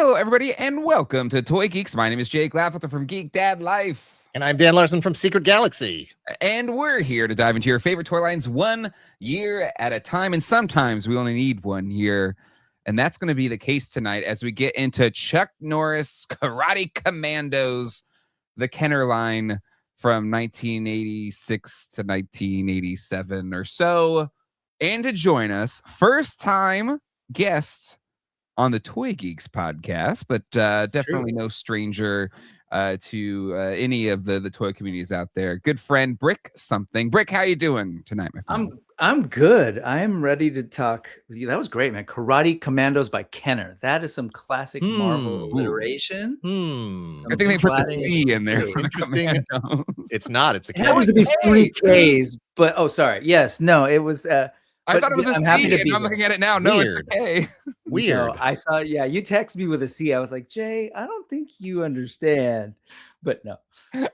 Hello, everybody, and welcome to Toy Geeks. My name is Jake Lafflether from Geek Dad Life. And I'm Dan Larson from Secret Galaxy. And we're here to dive into your favorite toy lines 1 year at a time. And sometimes we only need 1 year. And that's going to be the case tonight as we get into Chuck Norris Karate Kommandos, the Kenner line from 1986 to 1987 or so. And to join us, first time guest on the Toy Geeks podcast, but definitely no stranger to any of the toy communities out there. Good friend Brick something. Brick, how you doing tonight, my friend? I'm good. I am ready to talk with you. That was great, man. Karate Kommandos by Kenner. That is some classic Marvel alliteration. I think they put the C in there. Interesting. It's not. It's a K. It happens to be 3 Ks, but sorry. Yes, no, it was. I thought it was a C, and I'm looking at it now. No, Weird. it's a K. Weird. No, I saw. Yeah, you text me with a C. I was like, Jay, I don't think you understand. But no.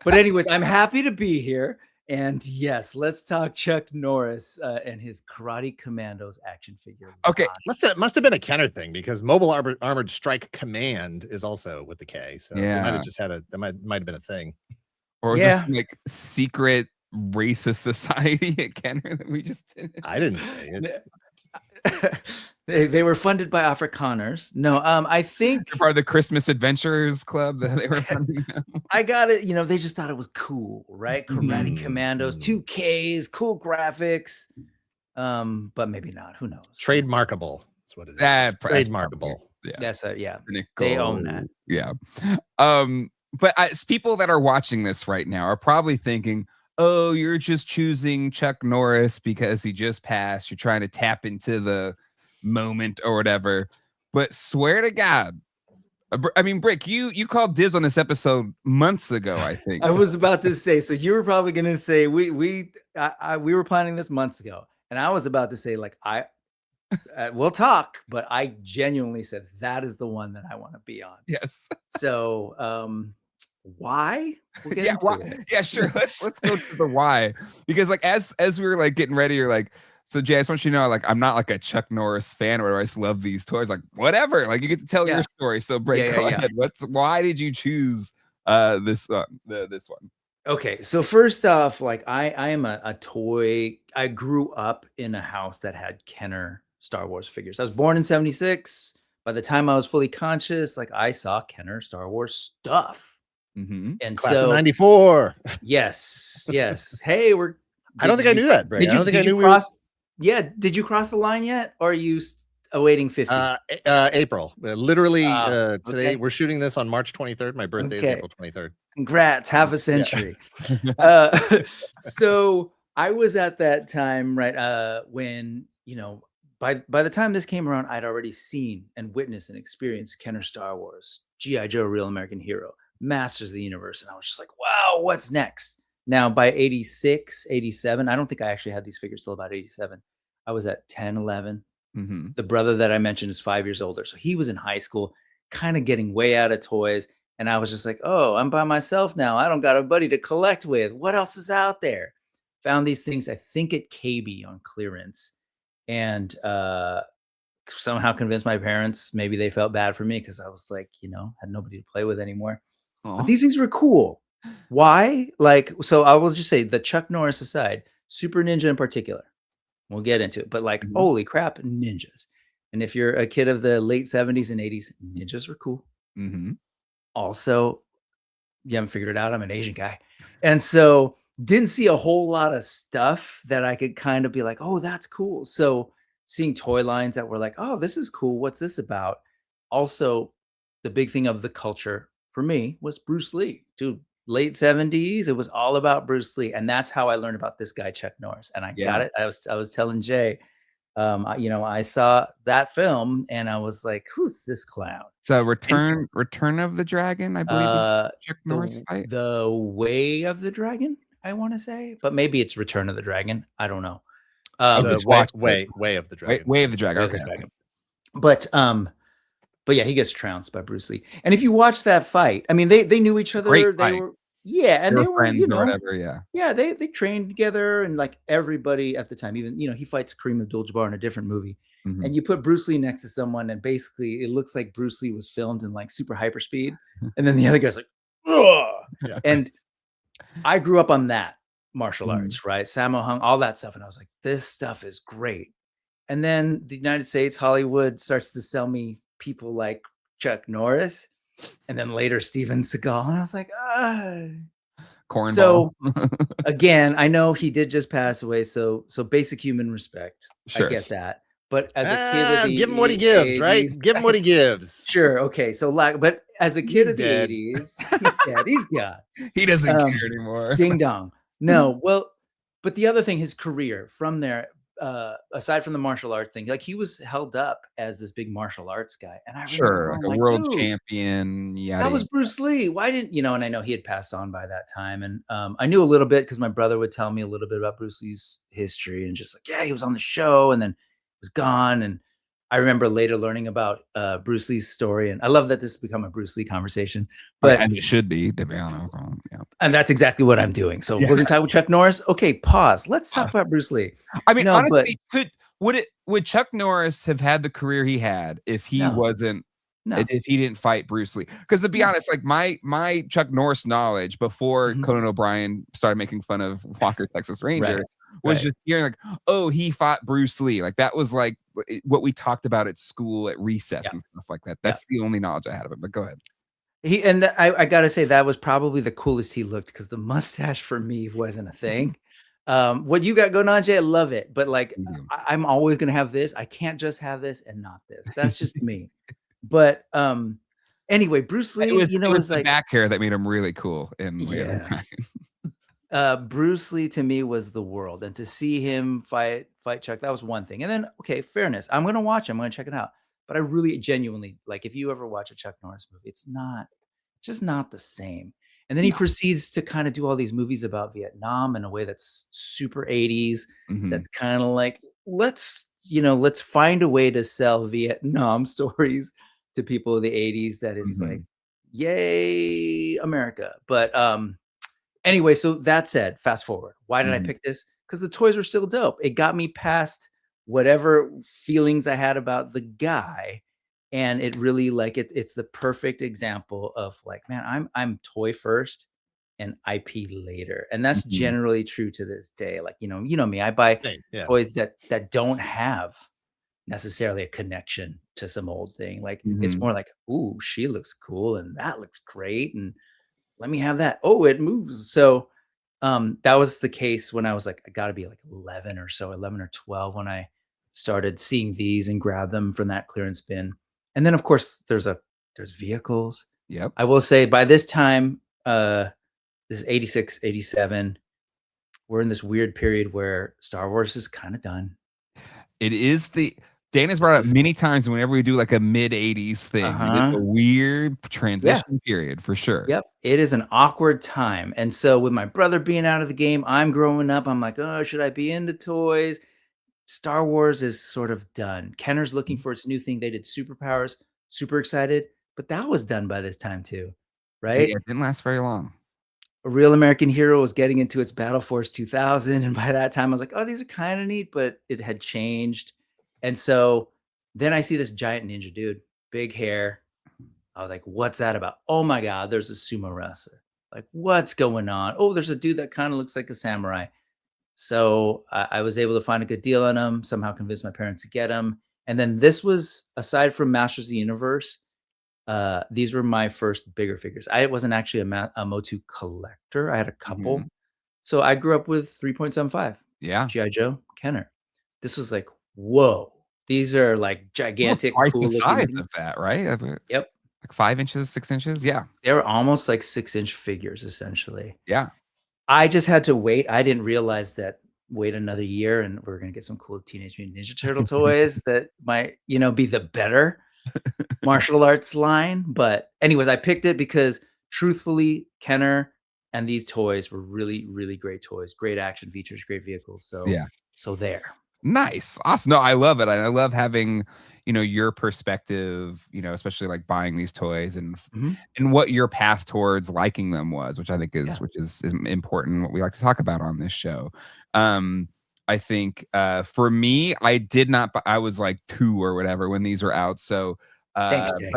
But anyways, I'm happy to be here. And yes, let's talk Chuck Norris and his Karate Kommandos action figure. Okay, must have been a Kenner thing because Mobile Armored Strike Command is also with the K. So they might have just had that might have been a thing. Or was it like secret racist society at Kenner that we just did? I didn't say it. They were funded by Afrikaners. No, I think part of the Christmas Adventurers Club that they were funding them. I got it. They just thought it was cool, right? Karate Kommandos, 2 Ks, cool graphics. But maybe not. Who knows? Trademarkable. That's what it is. Trademarkable. Yeah. That's they own that. Yeah. But people that are watching this right now are probably thinking, oh, you're just choosing Chuck Norris because he just passed. You're trying to tap into the moment or whatever. But swear to God, I mean, Brick, you called dibs on this episode months ago, I think. I was about to say, so you were probably going to say we were planning this months ago, and I was about to say, like, we'll talk, but I genuinely said that is the one that I want to be on. Yes. So, why? Yeah, sure. Let's go to the why, because like as we were like getting ready, you're like, so Jay, I just want you to know, like, I'm not like a Chuck Norris fan or I just love these toys. Like, whatever. Like, you get to tell your story. So, Brick, go ahead. Why did you choose this one? Okay, so first off, like I am a toy. I grew up in a house that had Kenner Star Wars figures. I was born in 76. By the time I was fully conscious, like I saw Kenner Star Wars stuff. And class of 94. Yes. Hey, I don't think I knew that, Brick. I don't think I knew did you cross the line yet, or are you awaiting 50? April. Literally today. We're shooting this on March 23rd. My birthday is April 23rd. Congrats, half a century. So I was at that time, right? When by the time this came around, I'd already seen and witnessed and experienced Kenner Star Wars, G.I. Joe, Real American Hero, Masters of the Universe, and I was just like, wow, what's next? Now, by 86, 87, I don't think I actually had these figures till about 87. I was at 10, 11. The brother that I mentioned is 5 years older. So he was in high school, kind of getting way out of toys. And I was just like, oh, I'm by myself now. I don't got a buddy to collect with. What else is out there? Found these things, I think, at KB on clearance. And somehow convinced my parents, maybe they felt bad for me because I was like, had nobody to play with anymore. But these things were cool. Why? So I will just say, the Chuck Norris aside, Super Ninja in particular, we'll get into it, but holy crap, ninjas. And if you're a kid of the late 70s and 80s, ninjas were cool. Also, you haven't figured it out, I'm an Asian guy. And so didn't see a whole lot of stuff that I could kind of be like, oh, that's cool. So seeing toy lines that were like, oh, this is cool. What's this about? Also, the big thing of the culture for me was Bruce Lee. Dude, late 70s, it was all about Bruce Lee. And that's how I learned about this guy, Chuck Norris. And I got it. I was telling Jay, I saw that film and I was like, who's this clown? So Return of the Dragon, I believe. Chuck Norris fight. The Way of the Dragon, I want to say. But maybe it's Return of the Dragon. I don't know. Way of the Dragon. Way of the Dragon. Okay. But yeah, he gets trounced by Bruce Lee. And if you watch that fight, I mean, they knew each other. Great they fight. were and they were friends or whatever. Yeah, they trained together, and like everybody at the time, even he fights Kareem Abdul-Jabbar in a different movie. and you put Bruce Lee next to someone, and basically it looks like Bruce Lee was filmed in like super hyper speed, and then the other guy's like, Yeah. and I grew up on that martial arts, right? Sammo Hung, all that stuff, and I was like, this stuff is great. And then the United States, Hollywood starts to sell me people like Chuck Norris, and then later Steven Seagal, and I was like, Cornball. So again, I know he did just pass away, so basic human respect. Sure. I get that. But as a kid of the give him what he gives, 80s, right? Give him what he gives. Sure, okay. So like, but as a kid He's of the dead. 80s, he's dead. He's gone. He doesn't care anymore. Ding dong. No, well, but the other thing, his career from there, aside from the martial arts thing, like he was held up as this big martial arts guy, and I remember Like going, a world "Dude, champion. Yeah, that was Bruce Lee. Why didn't you know?" And I know he had passed on by that time, and I knew a little bit because my brother would tell me a little bit about Bruce Lee's history, and just like, yeah, he was on the show, and then was gone. And I remember later learning about Bruce Lee's story, and I love that this has become a Bruce Lee conversation. But and it should be, to be honest. Yeah. And that's exactly what I'm doing. So we're gonna talk with Chuck Norris. Okay, pause. Let's talk about Bruce Lee. I mean, honestly, would Chuck Norris have had the career he had if he wasn't? No. If he didn't fight Bruce Lee? Because to be honest, like my Chuck Norris knowledge before Conan O'Brien started making fun of Walker Texas Ranger was just hearing like, oh, he fought Bruce Lee. Like that was like what we talked about at school at recess and stuff like that. That's the only knowledge I had of it. But go ahead. I gotta say that was probably the coolest he looked, because the mustache for me wasn't a thing. What you got going on, Jay, I love it. But like I'm always gonna have this. I can't just have this and not this. That's just me. But anyway, Bruce Lee, it was the like back hair that made him really cool. Bruce Lee to me was the world, and to see him fight Chuck, that was one thing. And then, okay, fairness, I'm gonna watch it, I'm gonna check it out. But I really genuinely, like, if you ever watch a Chuck Norris movie, it's just not the same. And then he proceeds to kind of do all these movies about Vietnam in a way that's super 80s. That's kind of like, let's find a way to sell Vietnam stories to people of the 80s that is like, yay, America. But anyway, so that said, fast forward. Why did I pick this? Because the toys were still dope. It got me past whatever feelings I had about the guy. And it really like it's the perfect example of like, man, I'm toy first and IP later. And that's generally true to this day. Like, you know me, I buy toys that don't have necessarily a connection to some old thing. Like it's more like, ooh, she looks cool and that looks great. And let me have that. Oh, it moves. So that was the case when I was like, I gotta be like 11 or 12 when I started seeing these and grab them from that clearance bin. And then of course there's vehicles. Yep. I will say by this time, this is 86, 87. We're in this weird period where Star Wars is kind of done. It is Dan has brought up many times whenever we do like a mid 80s thing. It's a weird transition period for sure. Yep. It is an awkward time. And so with my brother being out of the game, I'm growing up. I'm like, oh, should I be into toys? Star Wars is sort of done. Kenner's looking for its new thing. They did Superpowers, super excited, but that was done by this time too, right? It didn't last very long. A Real American Hero was getting into its Battle Force 2000. And by that time I was like, oh, these are kind of neat, but it had changed. And so then I see this giant ninja dude, big hair. I was like, what's that about? Oh my God, there's a sumo wrestler. Like, what's going on? Oh, there's a dude that kind of looks like a samurai. So I was able to find a good deal on them, somehow convinced my parents to get them. And then this was, aside from Masters of the Universe, these were my first bigger figures. I wasn't actually a Motu collector. I had a couple. So I grew up with 3.75. Yeah. G.I. Joe, Kenner. This was like, whoa, these are like gigantic. Twice the size of that, right? Yep. Like 5 inches, 6 inches. Yeah. They were almost like 6-inch figures, essentially. Yeah. I just had to wait. I didn't realize that wait another year and we're going to get some cool Teenage Mutant Ninja Turtle toys that might, be the better martial arts line. But anyways, I picked it because truthfully, Kenner and these toys were really, really great toys. Great action features, great vehicles. So yeah. So there. Nice. Awesome. No, I love it. I love having, your perspective, especially like buying these toys and what your path towards liking them was, which I think is important. What we like to talk about on this show. I think for me, I did not. I was like 2 or whatever when these were out. So, Thanks, Jay.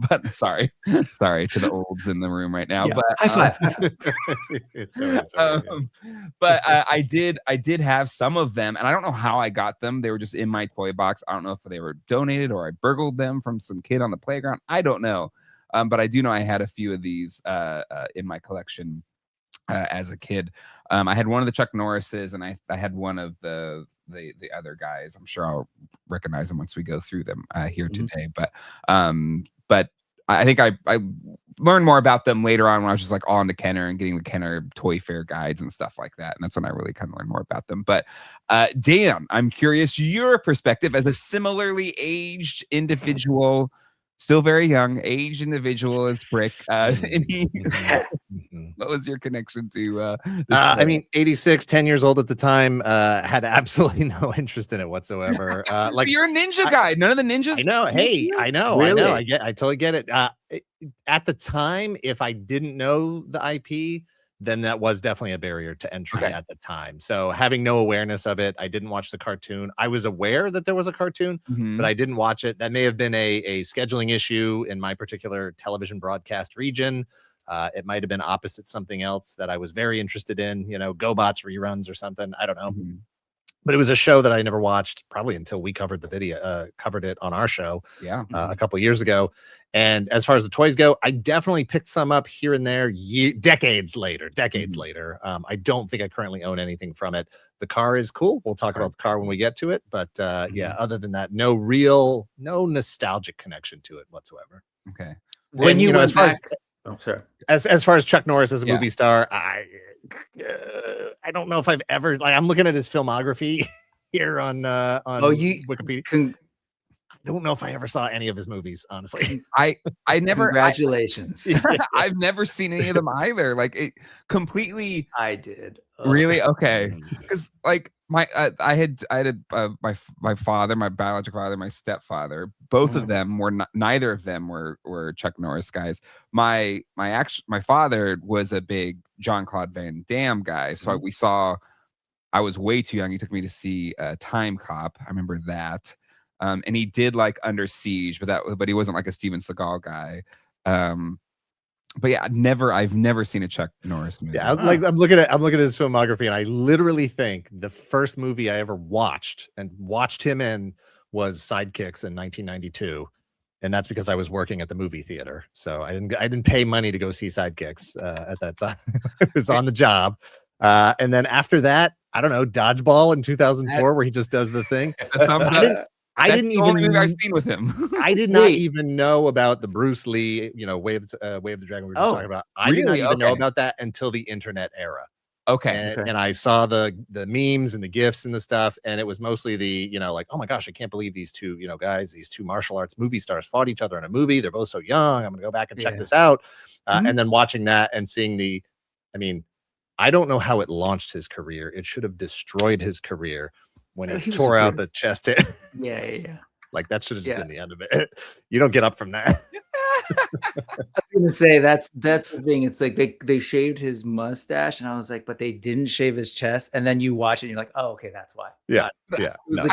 but sorry to the olds in the room right now. Yeah. But High five. High five. Sorry. But I did have some of them, and I don't know how I got them. They were just in my toy box. I don't know if they were donated or I burgled them from some kid on the playground. I don't know. But I do know I had a few of these in my collection as a kid. I had one of the Chuck Norrises, and I had one of the other guys. I'm sure I'll recognize them once we go through them here today. But I think I learned more about them later on when I was just like on to Kenner and getting the Kenner Toy Fair guides and stuff like that. And that's when I really kind of learned more about them. But Dan, I'm curious your perspective as a similarly aged individual. Still very young, aged individual as Brick. What was your connection to this? I mean, 86, 10 years old at the time, had absolutely no interest in it whatsoever. Like you're a ninja guy. None of the ninjas. I know. Hey, I know. Really? I totally get it. At the time, if I didn't know the IP, then that was definitely a barrier to entry at the time. So having no awareness of it, I didn't watch the cartoon. I was aware that there was a cartoon, but I didn't watch it. That may have been a scheduling issue in my particular television broadcast region. It might have been opposite something else that I was very interested in, GoBots reruns or something. I don't know. But it was a show that I never watched probably until we covered covered it on our show a couple of years ago. And as far as the toys go, I definitely picked some up here and there decades later. I don't think I currently own anything from it. The car is cool. We'll talk about the car when we get to it. But yeah, other than that, no nostalgic connection to it whatsoever. Okay. When you went back, as far as Chuck Norris as a movie star, I don't know if I've ever I'm looking at his filmography here on Wikipedia. I don't know if I ever saw any of his movies, honestly. I never. Congratulations. I've never seen any of them either. Like it completely. I did. Really? Okay. Because like my father, my biological father, my stepfather, both of them were neither of them were Chuck Norris guys. My father was a big Jean-Claude Van Damme guy. So I was way too young. He took me to see Time Cop. I remember that. And he did like Under Siege, but he wasn't like a Steven Seagal guy. But yeah, I've never seen a Chuck Norris movie. Yeah, I'm looking at his filmography, and I literally think the first movie I ever watched him in was Sidekicks in 1992, and that's because I was working at the movie theater, so I didn't pay money to go see Sidekicks at that time. I was on the job, and then after that, I don't know, Dodgeball in 2004, where he just does the thing. I didn't even I've seen with him. I did not even know about the Bruce Lee, Way of the Dragon we were just talking about. I did not even know about that until the internet era. Okay. And I saw the memes and the GIFs and the stuff, and it was mostly the, like, oh my gosh, I can't believe these two, guys, these two martial arts movie stars fought each other in a movie. They're both so young. I'm gonna go back and check this out. And then watching that and seeing I don't know how it launched his career. It should have destroyed his career when he tore out the chest hair. Yeah. Like that should have just been the end of it. You don't get up from that. I was gonna say that's the thing. It's like they shaved his mustache, and I was like, but they didn't shave his chest. And then you watch it, and you're like, oh, okay, that's why. Yeah. No,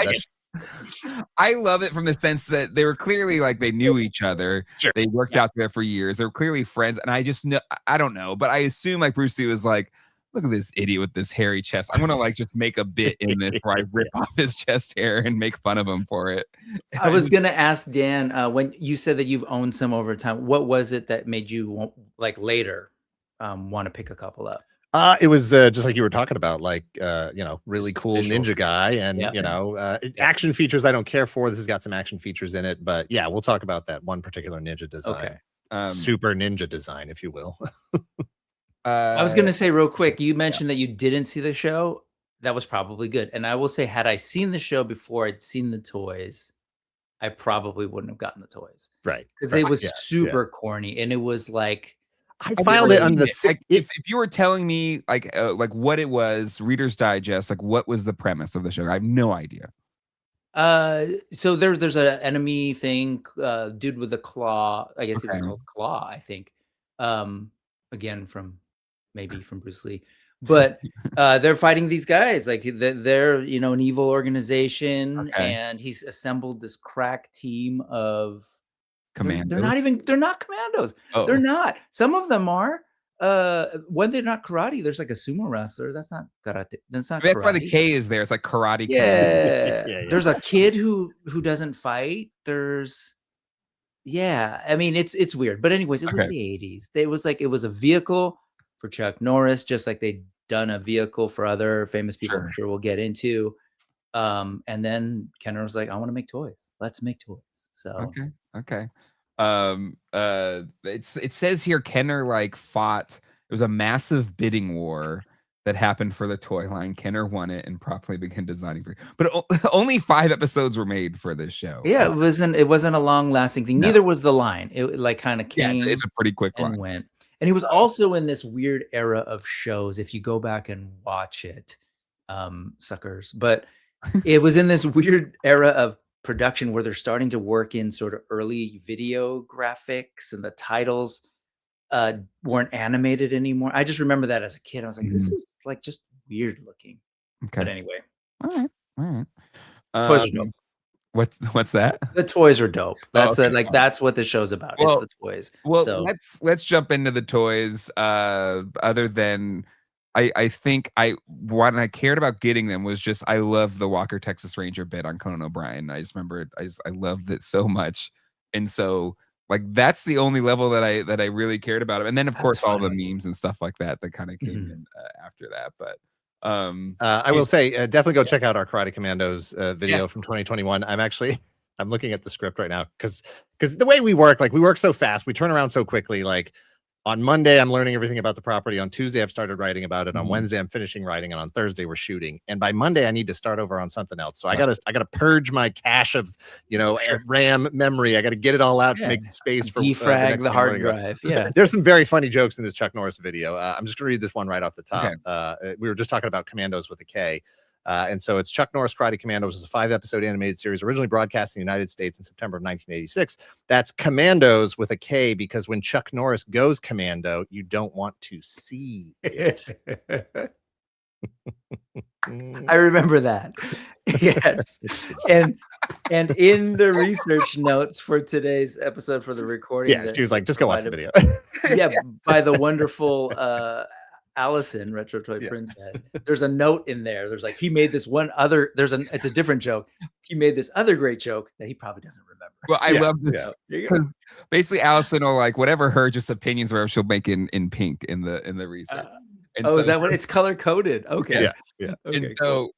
I love it from the sense that they were clearly like they knew each other. Sure. They worked out there for years. They were clearly friends, and I just know I don't know, but I assume like Bruce Lee was like, look at this idiot with this hairy chest. I'm gonna like just make a bit in this where I rip off his chest hair and make fun of him for it. I was gonna ask Dan, when you said that you've owned some over time, what was it that made you like later want to pick a couple up? It was just like you were talking about, like really cool ninja guy, and action features I don't care for. This has got some action features in it, but yeah, we'll talk about that one particular ninja design. Okay. Super ninja design, if you will. I was going to say real quick, you mentioned that you didn't see the show. That was probably good. And I will say, had I seen the show before I'd seen the toys, I probably wouldn't have gotten the toys. Right. Because it was super corny. And it was like, I filed it on the if you were telling me like what it was, Reader's Digest, like what was the premise of the show? I have no idea. So there's an enemy thing, dude with a claw. I guess it was called Claw, I think. Again, maybe from Bruce Lee. But they're fighting these guys. Like they're an evil organization, Okay. and he's assembled this crack team of Commandos. they're not commandos. Oh. They're not. Some of them are. When they're not karate, there's like a sumo wrestler. That's not karate. That's not That's karate. why the K is there. It's like karate. Yeah. Yeah. There's a kid who doesn't fight. I mean, it's weird. But anyways, it was the 80s. It was a vehicle for Chuck Norris, just like they'd done a vehicle for other famous people. I'm sure we'll get into. And then Kenner was like, I want to make toys. Let's make toys. So Okay. It says here Kenner like fought. It was a massive bidding war that happened for the toy line. Kenner won it and promptly began designing for it. But only 5 episodes were made for this show. Yeah, it wasn't a long lasting thing. No. Neither was the line. It like kind of came. Yeah, it's a pretty quick and line. went. And he was also in this weird era of shows. If you go back and watch it, suckers. But it was in this weird era of production where they're starting to work in sort of early video graphics, and the titles weren't animated anymore. I just remember that as a kid. I was like, this is like just weird looking. Okay. But anyway. All right. Toys are dope. What's that? The toys are dope. That's that's what the show's about. Well, it's the toys. Well, so let's jump into the toys. Other than I think what I cared about getting them was just I love the Walker Texas Ranger bit on Conan O'Brien. I just remember I loved it so much, and so like that's the only level that I really cared about him. And then of course all the memes and stuff like that kind of came in after that. But I will say definitely go check out our Karate Commandos video from 2021. I'm looking at the script right now because the way we work so fast, we turn around so quickly. Like on Monday, I'm learning everything about the property. On Tuesday, I've started writing about it. On Wednesday, I'm finishing writing, and on Thursday, we're shooting. And by Monday, I need to start over on something else. So I gotta purge my cache of RAM memory. I gotta get it all out to make space for defrag the hard drive. Yeah, there's some very funny jokes in this Chuck Norris video. I'm just gonna read this one right off the top. We were just talking about Kommandos with a K. And so it's Chuck Norris Karate Kommandos is a 5-episode animated series originally broadcast in the United States in September of 1986. That's Kommandos with a K because when Chuck Norris goes commando, you don't want to see it. I remember that. Yes. And in the research notes for today's episode for the recording. She was like, just go watch the video. By the wonderful Allison, Retro Toy Princess. There's a note in there. There's like, he made this one other, it's a different joke. He made this other great joke that he probably doesn't remember. Well, I love this. Basically, Allison will like whatever her just opinions were, she'll make in pink in the research. Is that what it's color coded? Okay. Yeah. Okay, and so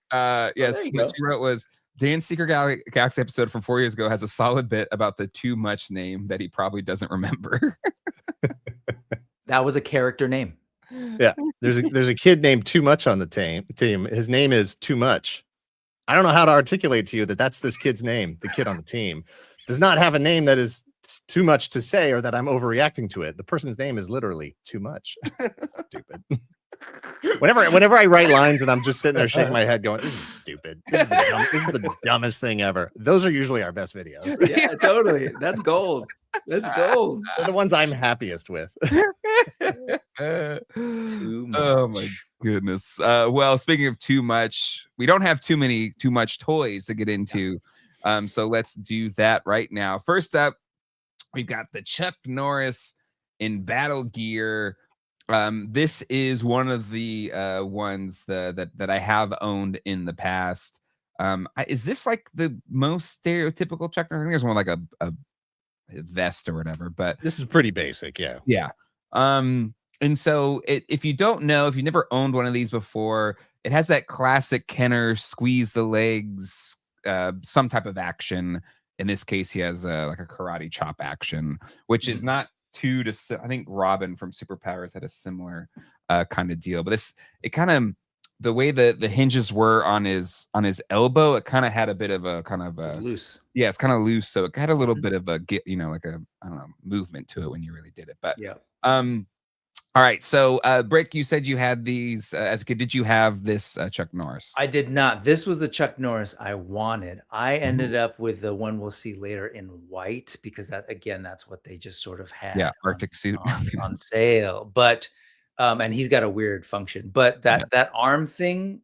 yes, what she wrote was Dan's Secret Galaxy episode from 4 years ago has a solid bit about the too much name that he probably doesn't remember. That was a character name. Yeah, there's a kid named Too Much on the team. His name is Too Much. I don't know how to articulate to you that's this kid's name. The kid on the team does not have a name that is too much to say or that I'm overreacting to it. The person's name is literally Too Much. Stupid. Whenever I write lines and I'm just sitting there shaking my head going, this is stupid. This is the dumbest thing ever. Those are usually our best videos. Yeah, totally. That's gold. That's gold. They're the ones I'm happiest with. Too much. Oh my goodness. Well, speaking of too much, we don't have too much toys to get into. So let's do that right now. First up, we've got the Chuck Norris in battle gear. This is one of the ones that I have owned in the past. Is this like the most stereotypical Chuck Norris? I think there's one like a vest or whatever, but this is pretty basic. Yeah. And so if you don't know, if you've never owned one of these before, it has that classic Kenner squeeze the legs, some type of action. In this case, he has like a karate chop action, which is not too I think Robin from Superpowers had a similar kind of deal, but it kind of, the way the hinges were on his elbow, it kind of had a bit of a kind of a loose. Yeah, it's kind of loose, so it had a little bit of a like a, I don't know, movement to it when you really did it. But all right, so Brick, you said you had these as a kid. Did you have this Chuck Norris? I did not. This was the Chuck Norris I wanted. I ended up with the one we'll see later in white because that's what they just sort of had. Yeah, Arctic suit on sale. But And he's got a weird function, but that arm thing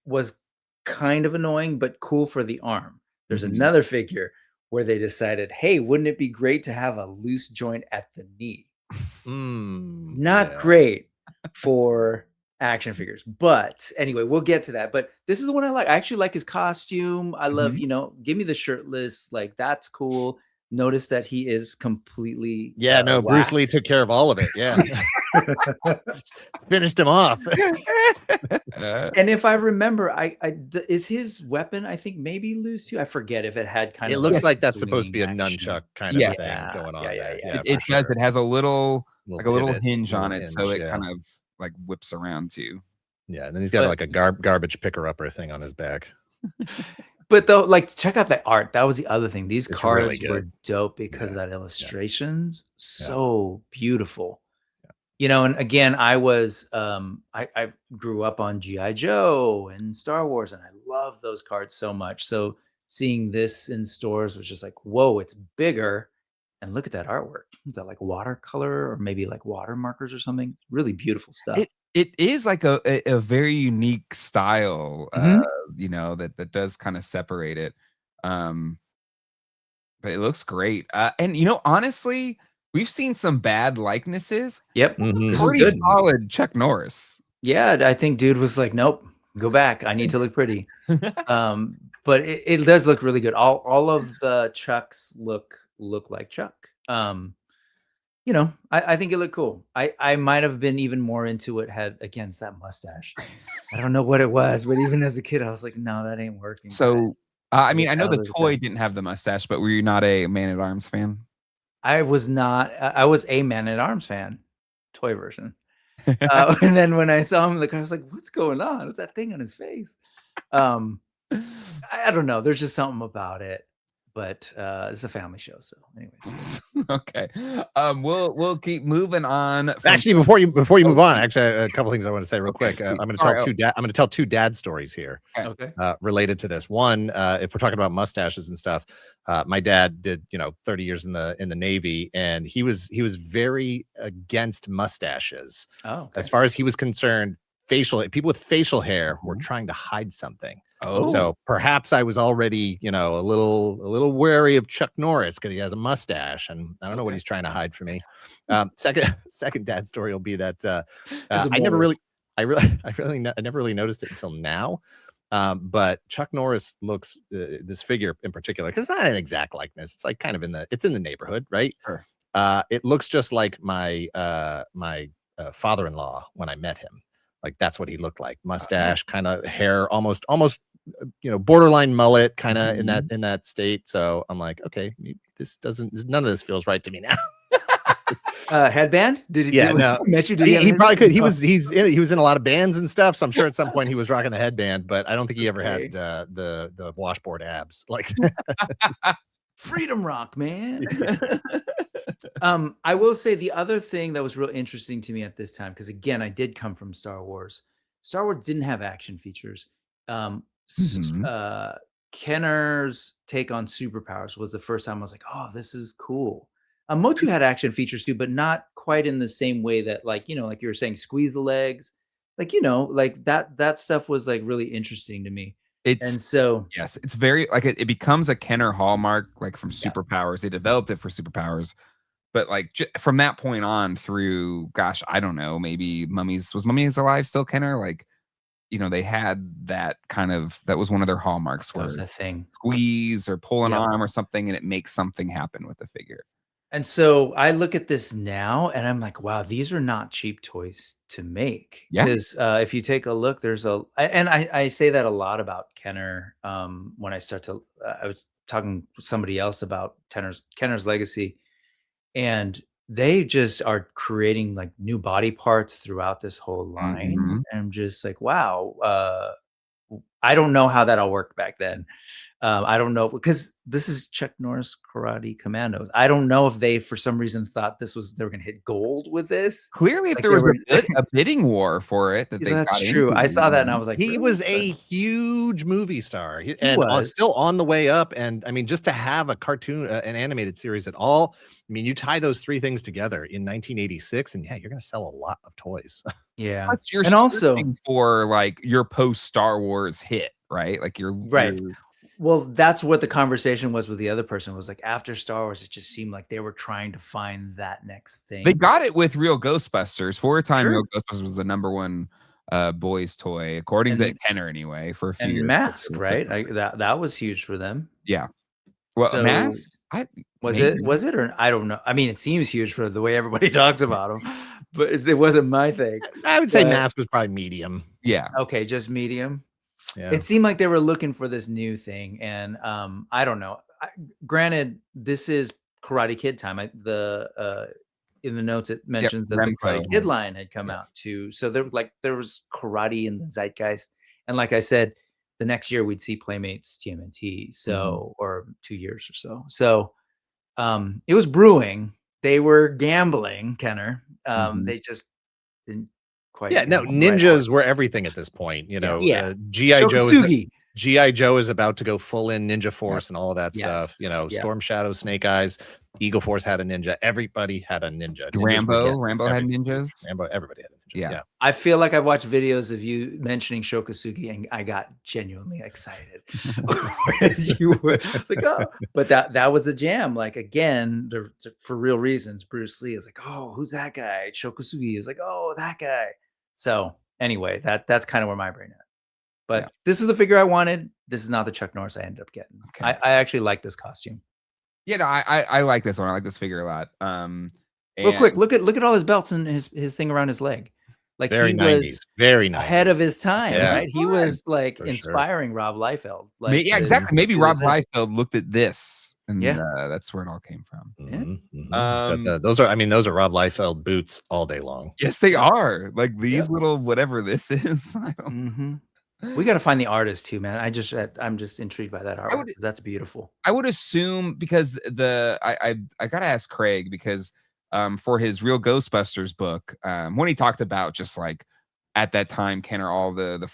was kind of annoying, but cool for the arm. There's Mhm. another figure where they decided, hey, wouldn't it be great to have a loose joint at the knee? Not Yeah. great for action figures, but anyway, we'll get to that. But this is the one I like. I actually like his costume. I love, give me the shirtless, like that's cool. Notice that he is completely Yeah, no, Bruce whacked. Lee took care of all of it. Yeah. Just finished him off. And if I remember, is his weapon, I think maybe loose too. I forget if it had kind It of looks a like that's supposed to be a swinging action. nunchuck kind Yes. of thing going on there. Yeah, It does. It has a little pivot, hinge on it, so hinge, it kind of like whips around too. Yeah, and then he's got like a garbage picker upper thing on his back. But though, like, check out the art. That was the other thing. These It's cards really were good. dope because of that illustrations. Yeah. So beautiful. You know, and again, I was I grew up on G.I. Joe and Star Wars, and I love those cards so much. So seeing this in stores was just like, whoa, it's bigger. And look at that artwork. Is that like watercolor or maybe like watermarkers or something? Really beautiful stuff. It is like a very unique style, you know, that does kind of separate it. But it looks great. And you know, honestly, we've seen some bad likenesses. Yep. Mhm. This is Pretty good. solid Chuck Norris. Yeah, I think dude was like, nope, go back. I need to look pretty. But it does look really good. All of the Chucks look like Chuck. You know, I think it looked cool. I might have been even more into it had against that mustache. I don't know what it was, but even as a kid, I was like, no, that ain't working. So, guys." I mean, I know Look the at toy that. didn't have the mustache, but were you not a Man-at-Arms fan? I was not. I was a Man-at-Arms fan, toy version. And then when I saw him in the car, I was like, what's going on? What's that thing on his face? I don't know. There's just something about it, but it's a family show. So, anyways, Okay. We'll keep moving on. Actually, before you move on, actually, a couple things I want to say real quick. I'm going to tell two dad stories here. okay. Related to this. One, if we're talking about mustaches and stuff, my dad did 30 years in the Navy, and he was very against mustaches. Oh, okay. As far as he was concerned, people with facial hair were trying to hide something. Oh, So perhaps I was already, a little wary of Chuck Norris because he has a mustache, and I don't know what he's trying to hide from me. Second dad story will be that I never really noticed it until now. But Chuck Norris looks this figure in particular, because it's not an exact likeness. It's like kind of in the neighborhood, right? Sure. It looks just like my father-in-law when I met him. Like that's what he looked like. Mustache, kind of hair, almost borderline mullet, kind of in that state. So I'm like, okay, none of this feels right to me now. Headband? Did he? No. Met you? Did He have probably could. headband? He was in a lot of bands and stuff. So I'm sure at some point he was rocking the headband, but I don't think he ever had the washboard abs. Like Freedom Rock, man. I will say the other thing that was real interesting to me at this time, because again, I did come from Star Wars. Star Wars didn't have action features. Kenner's take on superpowers was the first time I was like, oh, this is cool. Motu had action features too, but not quite in the same way that, like you were saying, squeeze the legs, like that stuff was like really interesting to me. Yes, it's very like it becomes a Kenner hallmark, like from Superpowers. They developed it for Superpowers, but like from that point on through, gosh, I don't know, maybe was Mummies Alive still Kenner? Like, they had that that was one of their hallmarks, that was a thing, squeeze or pull an arm or something, and it makes something happen with the figure. And so I look at this now and I'm like, wow, these are not cheap toys to make. Yeah. Because if you take a look, I say that a lot about Kenner. When I was talking to somebody else about Kenner's legacy, and they just are creating like new body parts throughout this whole line. And I'm just like, wow, I don't know how that all worked back then. I don't know, because this is Chuck Norris Karate Commandos. I don't know if they, for some reason, thought they were going to hit gold with this. Clearly, if Like there they was were. a bidding war for it that they That's got true. into, I saw that and I was like, He really? was But a huge movie star, he and was. still on the way up. And I mean, just to have a cartoon, an animated series at all. I mean, you tie those three things together in 1986, and yeah, you're going to sell a lot of toys. Yeah, Plus you're and also searching for like your post Star Wars hit, right? Like right. Well, that's what the conversation was with the other person. Was like after Star Wars, it just seemed like they were trying to find that next thing. They got it with Real Ghostbusters. For a time, Sure. Real Ghostbusters was the #1 boys toy, according to Kenner anyway, for a few and years. Mask, right? That was huge for them. Yeah. Well, So Mask? Was it or I don't know. I mean, it seems huge for the way everybody talks about them, but it wasn't my thing. I would say Mask was probably medium. Yeah. Okay, just medium. Yeah. It seemed like they were looking for this new thing, and I don't know. Granted, this is Karate Kid time. In the notes it mentions that the Karate Kid line had come out too. So there was karate in the zeitgeist, and like I said, the next year we'd see Playmates TMNT. So or 2 years or so. So it was brewing. They were gambling, Kenner. They just didn't quite. Yeah, no, ninjas were everything at this point. You know, G.I. Joe is about to go full in Ninja Force and all of that stuff. You know, Storm Shadow, Snake Eyes, Eagle Force had a ninja. Everybody had a ninja. Rambo had ninjas. Everybody had a ninja. Yeah. I feel like I've watched videos of you mentioning Shokosugi, and I got genuinely excited. You were like, oh, but that was a jam. Like again, for real reasons. Bruce Lee is like, oh, who's that guy? Shokosugi is like, oh, that guy. So anyway, that's kind of where my brain is. But this is the figure I wanted. This is not the Chuck Norris I ended up getting. Okay. I actually like this costume. Yeah, no, I like this one. I like this figure a lot. Real quick, look at all his belts and his thing around his leg. Like very he 90s, was very 90s. ahead of his time, right? He was like inspiring Rob Liefeld. Like exactly. Maybe Rob Liefeld looked at this, and that's where it all came from. Those are Rob Liefeld boots all day long. Yes, they are. Like these little whatever this is. We got to find the artist too, man. I'm just intrigued by that art. That's beautiful. I would assume because I gotta ask Craig because for his Real Ghostbusters book, when he talked about just like at that time, Kenner, all the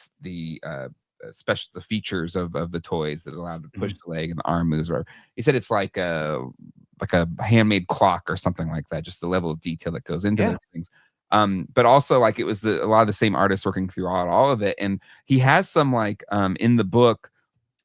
special the features of the toys that allowed to push the leg and the arm moves, or he said it's like a handmade clock or something like that. Just the level of detail that goes into those things. But also like it was a lot of the same artists working throughout all of it. And he has some like in the book,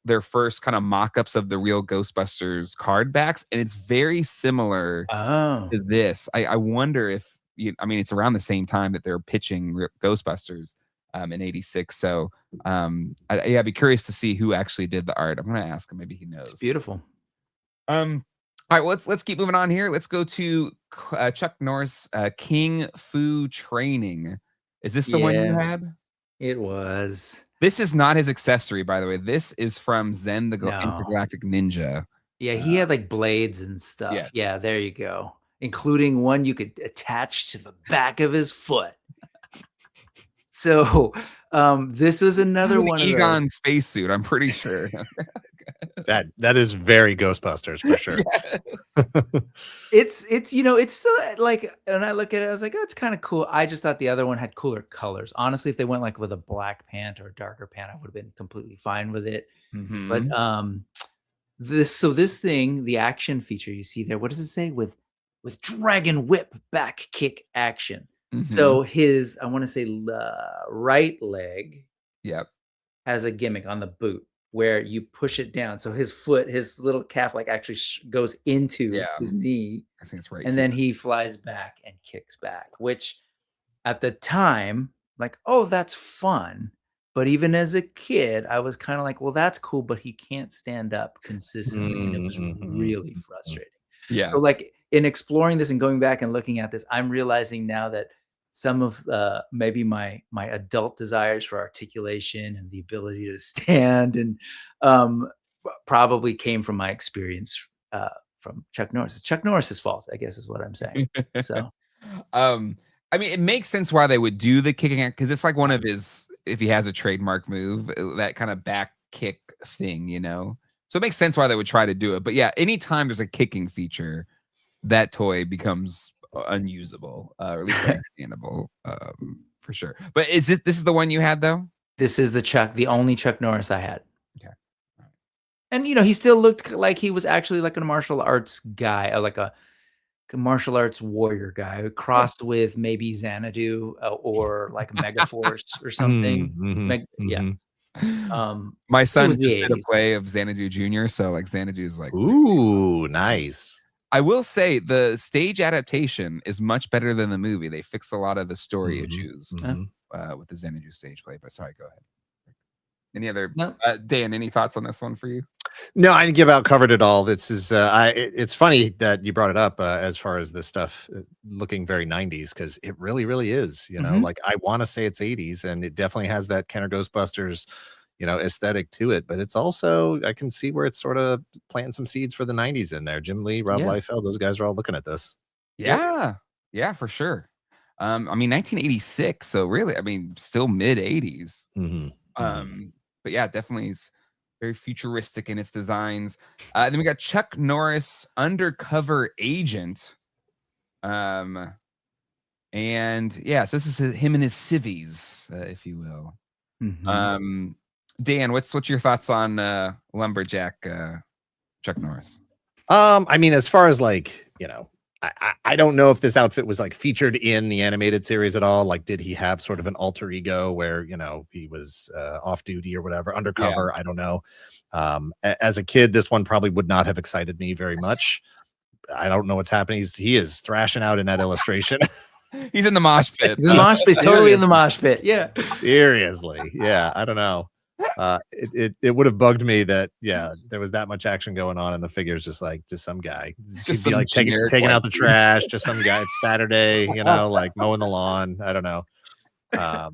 their first kind of mock-ups of the Real Ghostbusters card backs, and it's very similar to this. I wonder if it's around the same time that they're pitching Ghostbusters in '86. So I'd be curious to see who actually did the art. I'm gonna ask him, maybe he knows. It's beautiful. All right, well, let's keep moving on here. Let's go to Chuck Norris, King Fu Training. Is this the one you had? It was. This is not his accessory, by the way. This is from Zen, the Intergalactic Ninja. Yeah, he had like blades and stuff. Yes. Yeah, there you go. Including one you could attach to the back of his foot. So this was another one of Egon spacesuit, I'm pretty sure. That is very Ghostbusters for sure. Yes. It's still like, and I look at it, I was like, oh, it's kind of cool. I just thought the other one had cooler colors. Honestly, if they went like with a black pant or a darker pant, I would have been completely fine with it. But this thing, the action feature you see there, what does it say? With dragon whip back kick action. So his, I want to say right leg has a gimmick on the boot where you push it down. So his foot, his little calf like actually goes into his knee. I think it's right. And then he flies back and kicks back, which at the time, like, oh, that's fun. But even as a kid, I was kind of like, well, that's cool, but he can't stand up consistently. And it was really frustrating. Yeah. So like in exploring this and going back and looking at this, I'm realizing now that some of maybe my adult desires for articulation and the ability to stand and probably came from my experience from Chuck Norris. It's Chuck Norris's fault, I guess is what I'm saying. So, it makes sense why they would do the kicking act because it's like one of his, if he has a trademark move, that kind of back kick thing, So So it makes sense why they would try to do it. But yeah, anytime there's a kicking feature, that toy becomes unusable, or at least understandable, for sure. But this is the one you had though? This is the only Chuck Norris I had. Okay. And he still looked like he was actually like a martial arts guy, like a martial arts warrior guy, crossed with maybe Xanadu or like Megaforce or something. Yeah. My son was the just did a 80s. play of Xanadu Jr., so like Xanadu's like, ooh, nice. I will say the stage adaptation is much better than the movie. They fix a lot of the story issues with the Xanadu stage play. But sorry, go ahead. Any other Dan? Any thoughts on this one for you? No, I think you've about covered it all. This is it's funny that you brought it up as far as this stuff looking very 90s, because it really is. Like I want to say it's 80s, and it definitely has that Kenner Ghostbusters aesthetic to it, but it's also, I can see where it's sort of planting some seeds for the 90s in there. Jim Lee, Rob Liefeld, those guys are all looking at this. Yeah, for sure. I mean 1986, so really, I mean still mid 80s. But yeah, definitely is very futuristic in its designs. Then we got Chuck Norris, Undercover Agent. And yeah, so this is him and his civvies, if you will. Dan, what's your thoughts on Lumberjack Chuck Norris? I mean, as far as like, I don't know if this outfit was like featured in the animated series at all. Like, did he have sort of an alter ego where, he was off duty or whatever, undercover? I don't know. As a kid, this one probably would not have excited me very much. I don't know what's happening. He is thrashing out in that illustration. He's in the mosh pit. He's in the mosh pit. Totally in the mosh pit. Yeah. Seriously. Yeah. I don't know. It would have bugged me that there was that much action going on, and the figure's just some guy. Just be like taking out the trash, just some guy. It's Saturday, like mowing the lawn. I don't know. I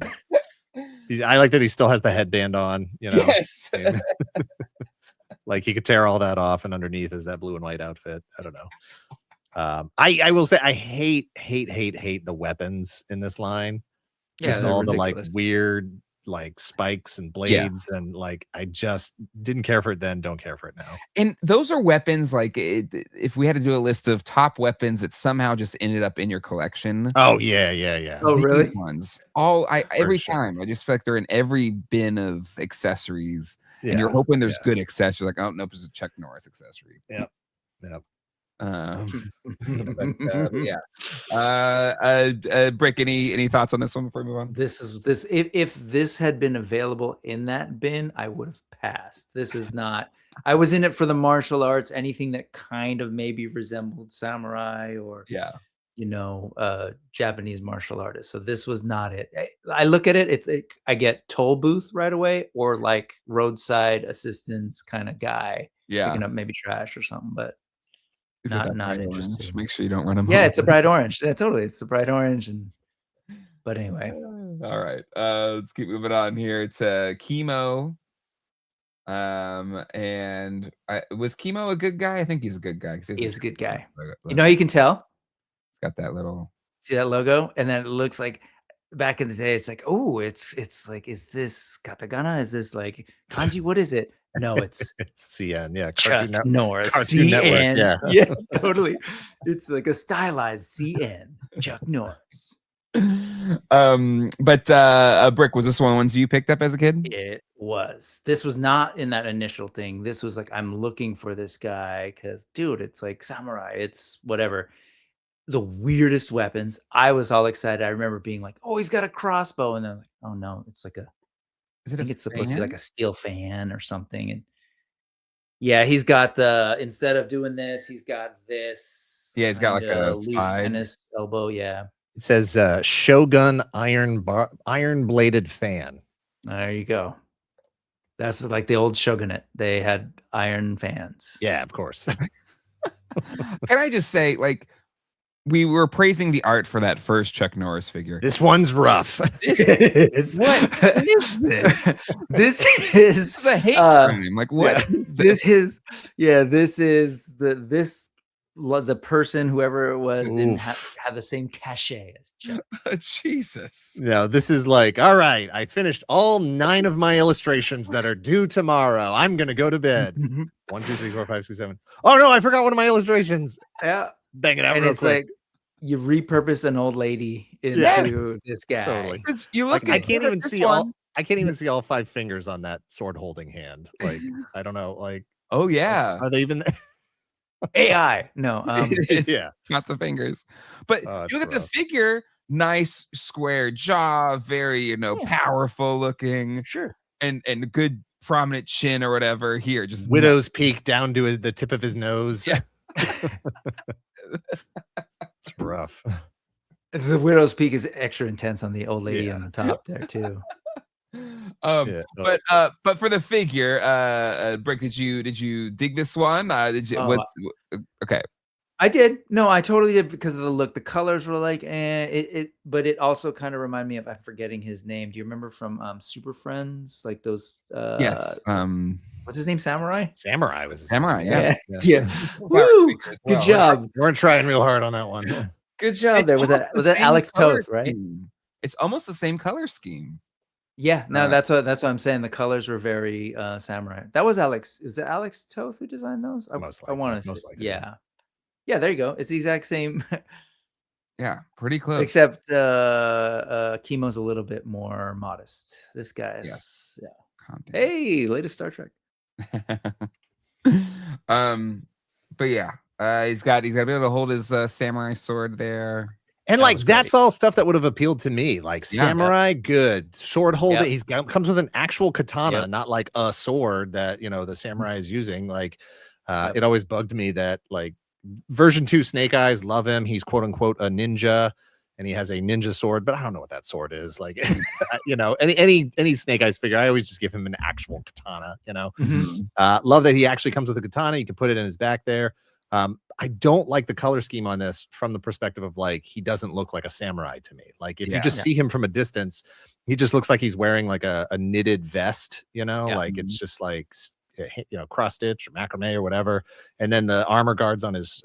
like that he still has the headband on, Yes. Like he could tear all that off, and underneath is that blue and white outfit. I don't know. I will say I hate the weapons in this line. Just all the like weird like spikes and blades and like I just didn't care for it then, don't care for it now. And those are weapons like if we had to do a list of top weapons that somehow just ended up in your collection. Oh yeah. Oh really? Ones. Every time I just feel like they're in every bin of accessories, and you're hoping there's good accessories. Like, oh nope, it's a Chuck Norris accessory. Yep. Brick, any thoughts on this one before we move on? If this had been available in that bin, I would have passed. This is not. I was in it for the martial arts, anything that kind of maybe resembled samurai or Japanese martial artists. So this was not it. I look at it, I get toll booth right away, or like roadside assistance kind of guy picking up maybe trash or something, but not interested. Make sure you don't run them. Yeah, it's a bright orange. Yeah, totally. It's a bright orange. But anyway. All right. Let's keep moving on here to Kimo. And was Kimo a good guy? I think he's a good guy. He's a good guy. You know how you can tell? It's got that little. See that logo? And then it looks like back in the day, it's like, oh, it's like, is this katakana? Is this like kanji? What is it? No, it's CN. Yeah, Chuck Norris. Cartoon CN. Network. Yeah, totally. It's like a stylized CN. Chuck Norris. But Brick, was this one of the ones you picked up as a kid? It was. This was not in that initial thing. This was like, I'm looking for this guy because, dude, it's like samurai. It's whatever. The weirdest weapons. I was all excited. I remember being like, oh, he's got a crossbow. And then like, oh no, it's like I think it's supposed to be like a steel fan or something. And yeah, he's got instead of doing this, he's got this. Yeah, he's got like a loose tennis elbow. Yeah. It says Shogun iron bladed fan. There you go. That's like the old shogunate. They had iron fans. Yeah, of course. Can I just say, like, we were praising the art for that first Chuck Norris figure. This one's rough. What is this? This is a hate crime. Like, what? This is this the person, whoever it was, didn't Oof. have the same cachet as Chuck. Jesus. No, this is like, all right, I finished all 9 of my illustrations that are due tomorrow. I'm gonna go to bed. 1, 2, 3, 4, 5, 6, 7. Oh no, I forgot one of my illustrations. Yeah. Bang it out And real it's quick. like you repurposed an old lady Yeah. into this guy. Totally. You look Like at I can't even this see one. I can't even see all 5 fingers on that sword holding hand. Like, I don't know. Like, Oh yeah. are they even AI. No. yeah. Not the fingers. But Oh, you look at the rough. figure, nice square jaw, very, Yeah. powerful looking, Sure. and a good prominent chin or whatever. Here, just Widow's peak down to the tip of his nose. Yeah. It's rough. The widow's peak is extra intense on the old lady Yeah. on the top there too. Yeah. But for the figure, Brick, did you dig this one? Did you? Oh, Okay. I did. No, I totally did because of the look. The colors were like, but it also kind of reminded me of, I'm forgetting his name. Do you remember from Super Friends? Like those Yes. what's his name? Samurai? Samurai was his Samurai. name. Yeah. Yeah. Power Woo! figures. Good Wow. job. We're trying real hard on that one. Good job there. Was almost the that same Alex color Toth, right? scheme. It's almost the same color scheme. Yeah, no, Uh, that's what I'm saying. The colors were very samurai. That was Alex. Is it Alex Toth who designed those? Most I want likely, to most say, likely. yeah. Yeah, there you go. It's the exact same, Yeah, pretty close. except Kimo's a little bit more modest. This guy's yeah. Calm down. Hey, latest Star Trek. But yeah, he's got to be able to hold his samurai sword there. And That like was that's all stuff that would have appealed to me. Like Yeah. samurai, good. Sword holder, Yep. comes with an actual katana, Yep. not like a sword that the samurai is using. Like Yep. it always bugged me that like version 2 Snake Eyes, love him. He's quote unquote a ninja and he has a ninja sword, but I don't know what that sword is. Like any Snake Eyes figure, I always just give him an actual katana, Mhm. Love that he actually comes with a katana. You can put it in his back there. I don't like the color scheme on this from the perspective of like he doesn't look like a samurai to me. Like if you just see him from a distance, he just looks like he's wearing like a knitted vest, like it's just like cross stitch or macrame or whatever. And then the armor guards on his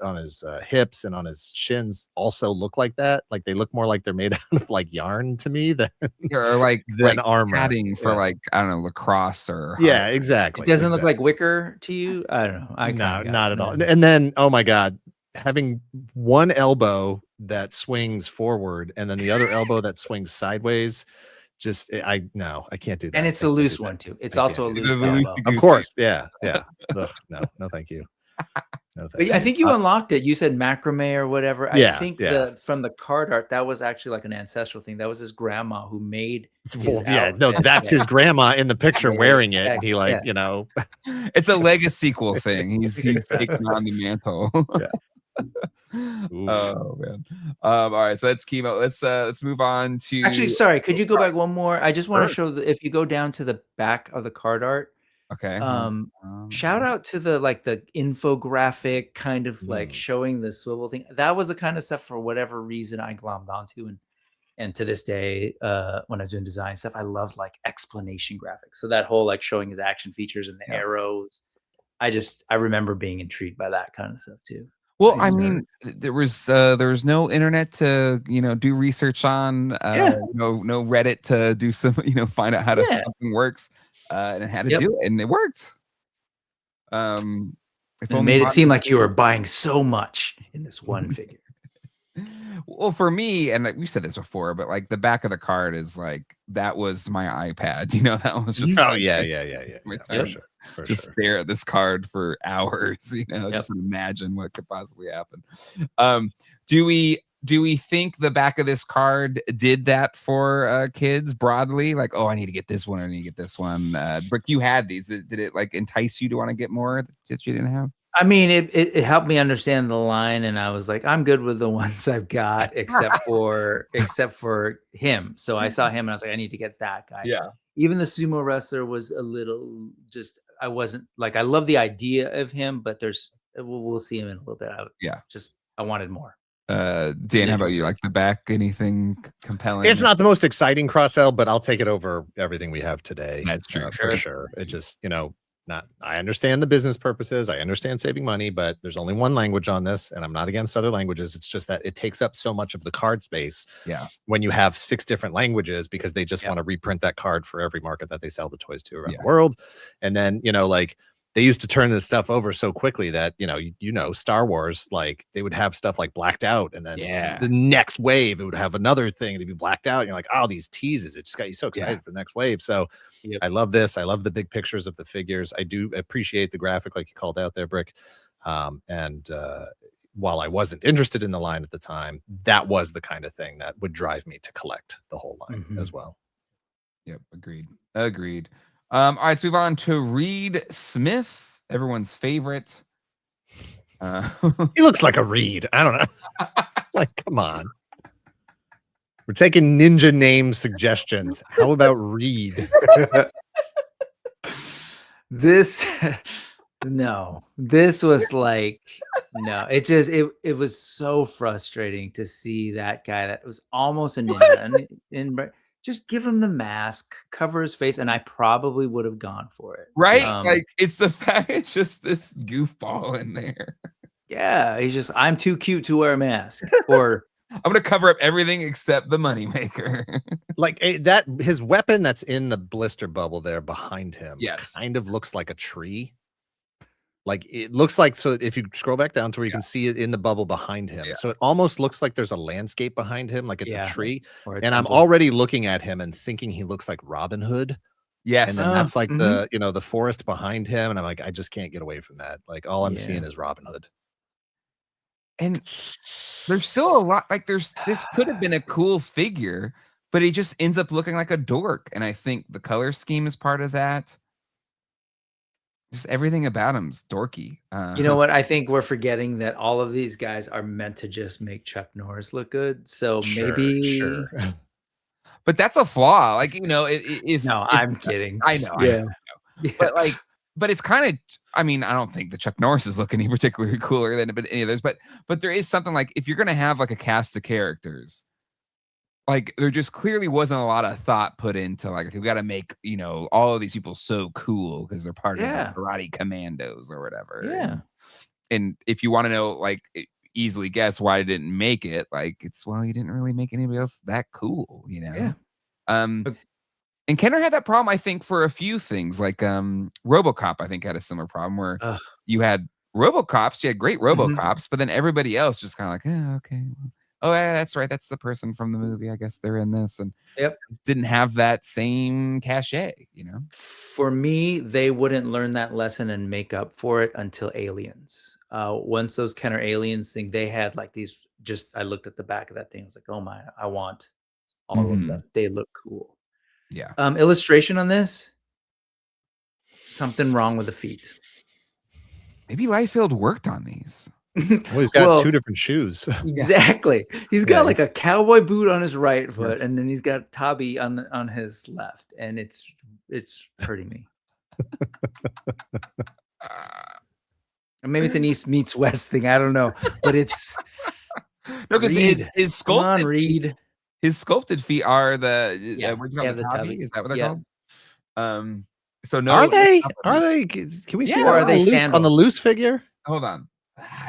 hips and on his shins also look like that. Like they look more like they're made out of like yarn to me than Or like armor padding for like I don't know, lacrosse or yeah, exactly. It doesn't look like wicker to you. I don't know. No, not at all. And then, oh my God, having one elbow that swings forward and then the other elbow that swings sideways. Just I can't do that. And it's a loose one too. It's also a loose The elbow. Of course, yeah. Ugh, no, thank you. No, But I think you unlocked it. You said macrame or whatever. I Yeah, think yeah. from the card art, that was actually like an ancestral thing. That was his grandma who made his no, outfit. that's his grandma in the picture Yeah, wearing it. And exactly, he like, yeah. It's a Lego sequel thing. He's Exactly. taking on the mantle. Yeah. Oh man. All right, so that's Kimo. Let's move on to Actually, sorry, could you go back one more? I just want to Sure. show that if you go down to the back of the card art, Okay. shout out to the infographic kind of like Mm. showing the swivel thing. That was the kind of stuff for whatever reason I glommed onto, and to this day, when I was doing design stuff, I loved like explanation graphics. So that whole like showing his action features and the arrows, I remember being intrigued by that kind of stuff too. Well, Nice I nerd. mean, there was no internet to do research on, no Reddit to do some find out how to something works, and how to do it, and it worked. If It only made it seem like you were buying so much in this one figure. Well, for me, and we said this before, but like the back of the card is like that was my iPad. That was just Oh like, yeah. my For time. sure. For Just sure. stare at this card for hours, just imagine what could possibly happen. Do we think the back of this card did that for kids broadly? Like, oh, I need to get this one, I need to get this one. Brick, you had these. Did it like entice you to want to get more that you didn't have? I mean, it helped me understand the line, and I was like, I'm good with the ones I've got, except for him. So I saw him, and I was like, I need to get that guy. Yeah. Even the sumo wrestler was a little just. I wasn't like I love the idea of him, but we'll see him in a little bit. I wanted more. Dan, how about you? Like the back, anything compelling? It's not the most exciting cross-sell, but I'll take it over everything we have today. That's true. For sure. It just, I understand the business purposes. I understand saving money, but there's only one language on this, and I'm not against other languages. It's just that it takes up so much of the card space. Yeah. When you have 6 different languages, because they just Yep. want to reprint that card for every market that they sell the toys to around Yeah. the world. And then, like they used to turn this stuff over so quickly that, Star Wars, like they would have stuff like blacked out, and then Yeah. the next wave, it would have another thing to be blacked out. And you're like, oh, these teases. It just got you so excited Yeah. for the next wave. So Yep. I love this. I love the big pictures of the figures. I do appreciate the graphic, like you called out there, Brick. While I wasn't interested in the line at the time, that was the kind of thing that would drive me to collect the whole line as well. Yep. Agreed. All right, let's move on to Reed Smith, everyone's favorite. He looks like a Reed. I don't know. Like, come on. We're taking ninja name suggestions. How about Reed? This was like, no, it was so frustrating to see that guy that was almost a ninja and just give him the mask, cover his face, and I probably would have gone for it. Right? Like it's the fact it's just this goofball in there. Yeah, he's just, I'm too cute to wear a mask. Or I'm gonna cover up everything except the moneymaker. Like that, his weapon that's in the blister bubble there behind him, yes, kind of looks like a tree. Like it looks like, so if you scroll back down to where you can see it in the bubble behind him, so it almost looks like there's a landscape behind him, like it's a tree. And I'm already looking at him and thinking he looks like Robin Hood. Yes, and then that's like the forest behind him, and I'm like, I just can't get away from that. Like all I'm seeing is Robin Hood. And there's still a lot, like this could have been a cool figure, but he just ends up looking like a dork. And I think the color scheme is part of that. Just everything about him's dorky. You know what? I think we're forgetting that all of these guys are meant to just make Chuck Norris look good. So maybe. But that's a flaw. Like, if I'm kidding. I know. Yeah. But it's kind of, I mean, I don't think that Chuck Norris is looking any particularly cooler than any others, but there is something like, if you're going to have like a cast of characters, like there just clearly wasn't a lot of thought put into like, we've got to make, all of these people so cool because they're part of the Karate Commandos or whatever. Yeah. And if you want to know, like, easily guess why I didn't make it, like, it's, well, you didn't really make anybody else that cool, Yeah. And Kenner had that problem, I think, for a few things. Like RoboCop, I think, had a similar problem where you had RoboCops, you had great RoboCops, but then everybody else just kind of like, okay. Oh, yeah, that's right. That's the person from the movie. I guess they're in this. And didn't have that same cachet, For me, they wouldn't learn that lesson and make up for it until Aliens. Once those Kenner Aliens thing, they had like these, I looked at the back of that thing. I was like, oh my, I want all of them. They look cool. Yeah. Illustration on this, something wrong with the feet. Maybe Liefeld worked on these. Well, he's got 2 different shoes. Exactly. He's got like a cowboy boot on his right foot, and then he's got Tabi on his left, and it's hurting me. Maybe it's an East meets West thing. I don't know, but it's no, because his sculpted, come on, Reed. His sculpted feet are the the Tabi? Is that what they're called? So no, are they? Can we see? Or are they sandals? On the loose figure? Hold on.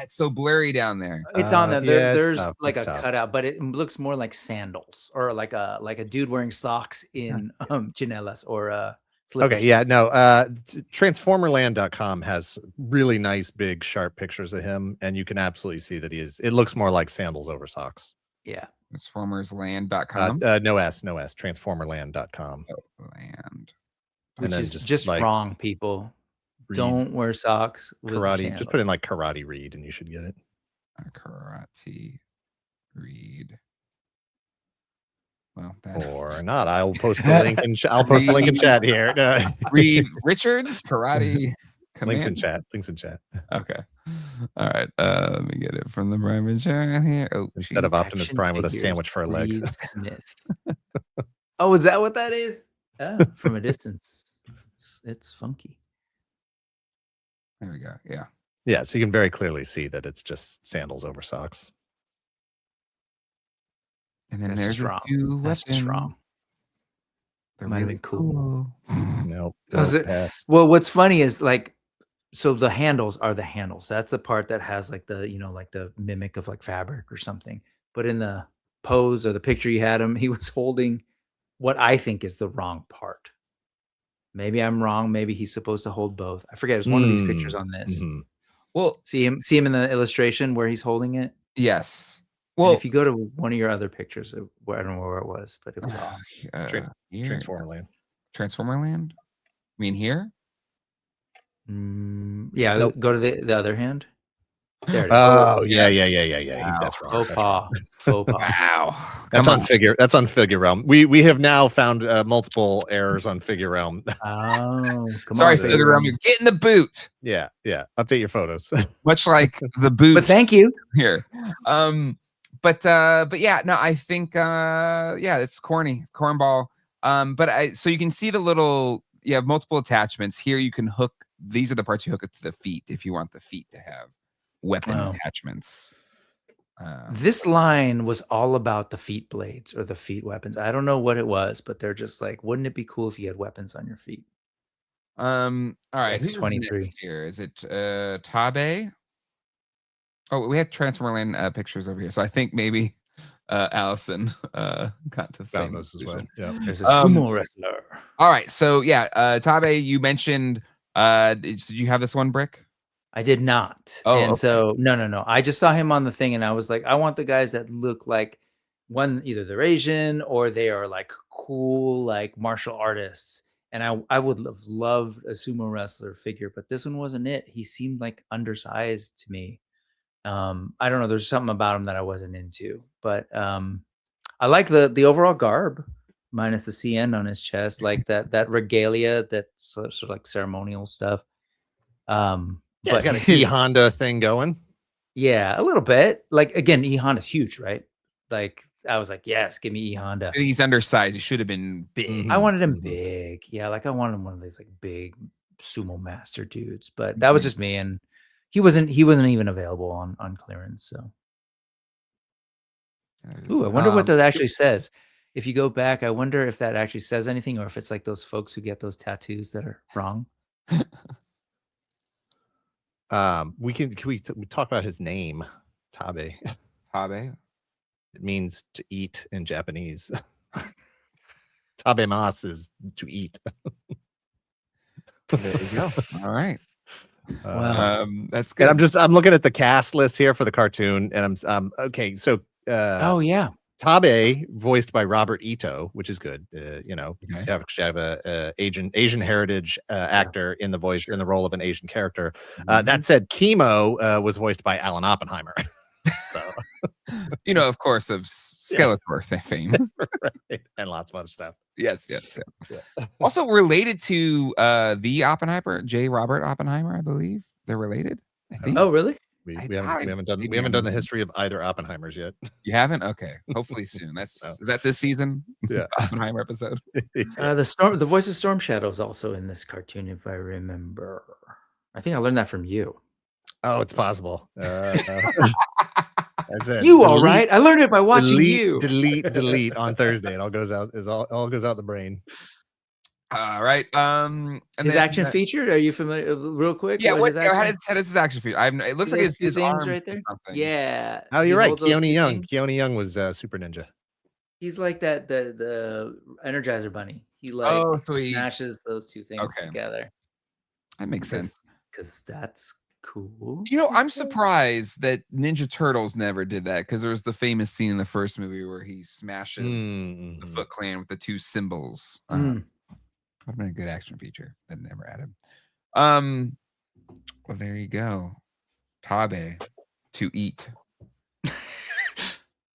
It's so blurry down there. It's on there. There's like a cutout, but it looks more like sandals or like a dude wearing socks in chanelas or slippers. Okay, yeah, no. Transformerland.com has really nice, big, sharp pictures of him, and you can absolutely see that it looks more like sandals over socks. Yeah. Transformersland.com. No S. Transformerland.com. Land. Which is just like, wrong, people. Reed. Don't wear socks. Karate. Just put in like Karate Reed, and you should get it. Karate Reed. Well, or not. I'll post the link in. I'll post the link in chat here. Reed Richards Karate. Links in chat. Okay. All right. Let me get it from the private chat here. Oh, instead of Optimus Prime with a sandwich for a leg. Reed Smith. Oh, is that what that is? Oh, from a distance. It's funky. There we go. Yeah. Yeah. So you can very clearly see that it's just sandals over socks. And then there's strong. That's strong. They're might really cool. No, Nope. Those Nope, are- pass. Well, what's funny is like, so the handles are the handles. That's the part that has like the, like the mimic of like fabric or something. But in the pose or the picture you had him, he was holding what I think is the wrong part. Maybe I'm wrong. Maybe he's supposed to hold both. I forget. There's one of these pictures on this. Mhm. Well, See him in the illustration where he's holding it. yes. And Well, if you go to one of your other pictures, I don't know where it was, but it was off. here. Transformer Land. Transformer Land? I mean here? Yeah, Nope. go to the other hand. There it is. Oh, yeah. yeah. That's wrong. Faux That's wrong. pas. Faux pas. Wow. That's Come on Figure. That's on Figure Realm. We have now found multiple errors on Figure Realm. Oh, come Sorry, on, for Figure the Realm. you're getting the boot. Yeah. Update your photos. Much like the boot But thank you. here. But yeah, no, I think it's corny, cornball. So you can see the little, you have multiple attachments. Here you can hook, these are the parts you hook it to the feet if you want the feet to have weapon attachments. This line was all about the feet blades or the feet weapons. I don't know what it was, but they're just like, wouldn't it be cool if you had weapons on your feet? All right, who's X-23. next here? Is it Tabe? Oh, we had Transformer Land pictures over here, so I think maybe Allison got to the same Found those as well. conclusion. Yeah. There's a sumo wrestler. All right, so yeah, Tabe, you mentioned. Did you have this one, Brick? I did not. Oh, and okay. so no. I just saw him on the thing and I was like, I want the guys that look like either they're Asian or they are like cool, like martial artists. And I would have loved a sumo wrestler figure, but this one wasn't it. He seemed like undersized to me. I don't know. There's something about him that I wasn't into, but I like the overall garb minus the CN on his chest, like that regalia, that's sort of like ceremonial stuff. Yeah, he's got a E Honda thing going. Yeah, a little bit. Like again, E Honda's huge, right? Like I was like, yes, give me E Honda. He's undersized. He should have been big. I wanted him big. Yeah, like I wanted him one of these like big sumo master dudes, but that was just me, and he wasn't even available on clearance. So, ooh, I wonder what that actually says. If you go back, I wonder if that actually says anything, or if it's like those folks who get those tattoos that are wrong. We talk about his name, Tabe. Tabe. It means to eat in Japanese. Tabemas is to eat. There you go. All right. Wow. That's good. And I'm looking at the cast list here for the cartoon, and I'm okay. So, Oh yeah, Tabe, voiced by Robert Ito, which is good. You Okay. have a Asian heritage actor in the voice in the role of an Asian character. That said, Kimo was voiced by Alan Oppenheimer. So, of course, of Skeletor fame. right. And lots of other stuff. Yes. Also related to the Oppenheimer, J. Robert Oppenheimer, I believe they're related. I think. Oh really? We I haven't maybe done the I'm- history of either Oppenheimers yet. You haven't? Okay. Hopefully soon. Is that this season? Yeah. Oppenheimer episode. The voice of Storm Shadow is also in this cartoon, if I remember. I think I learned that from you. Oh, it's possible. That's it. You all right? I learned it by watching you. Delete on Thursday. It all goes out. All goes out the brain. All right. And His then, action featured. Are you familiar? Real quick. Yeah. what his How action- did his action feature? It looks like Those his two arm things right there. or something. Yeah. Oh, He you're right. holds those two Keone Young. things. Keone Young was Super Ninja. He's like that. The Energizer Bunny. He like So he smashes those two things Okay. together. that makes sense. Because that's cool. I'm surprised that Ninja Turtles never did that because there was the famous scene in the first movie where he smashes the Foot Clan with the two symbols. Would have been a good action feature that never added. Well, there you go. Tabe to eat.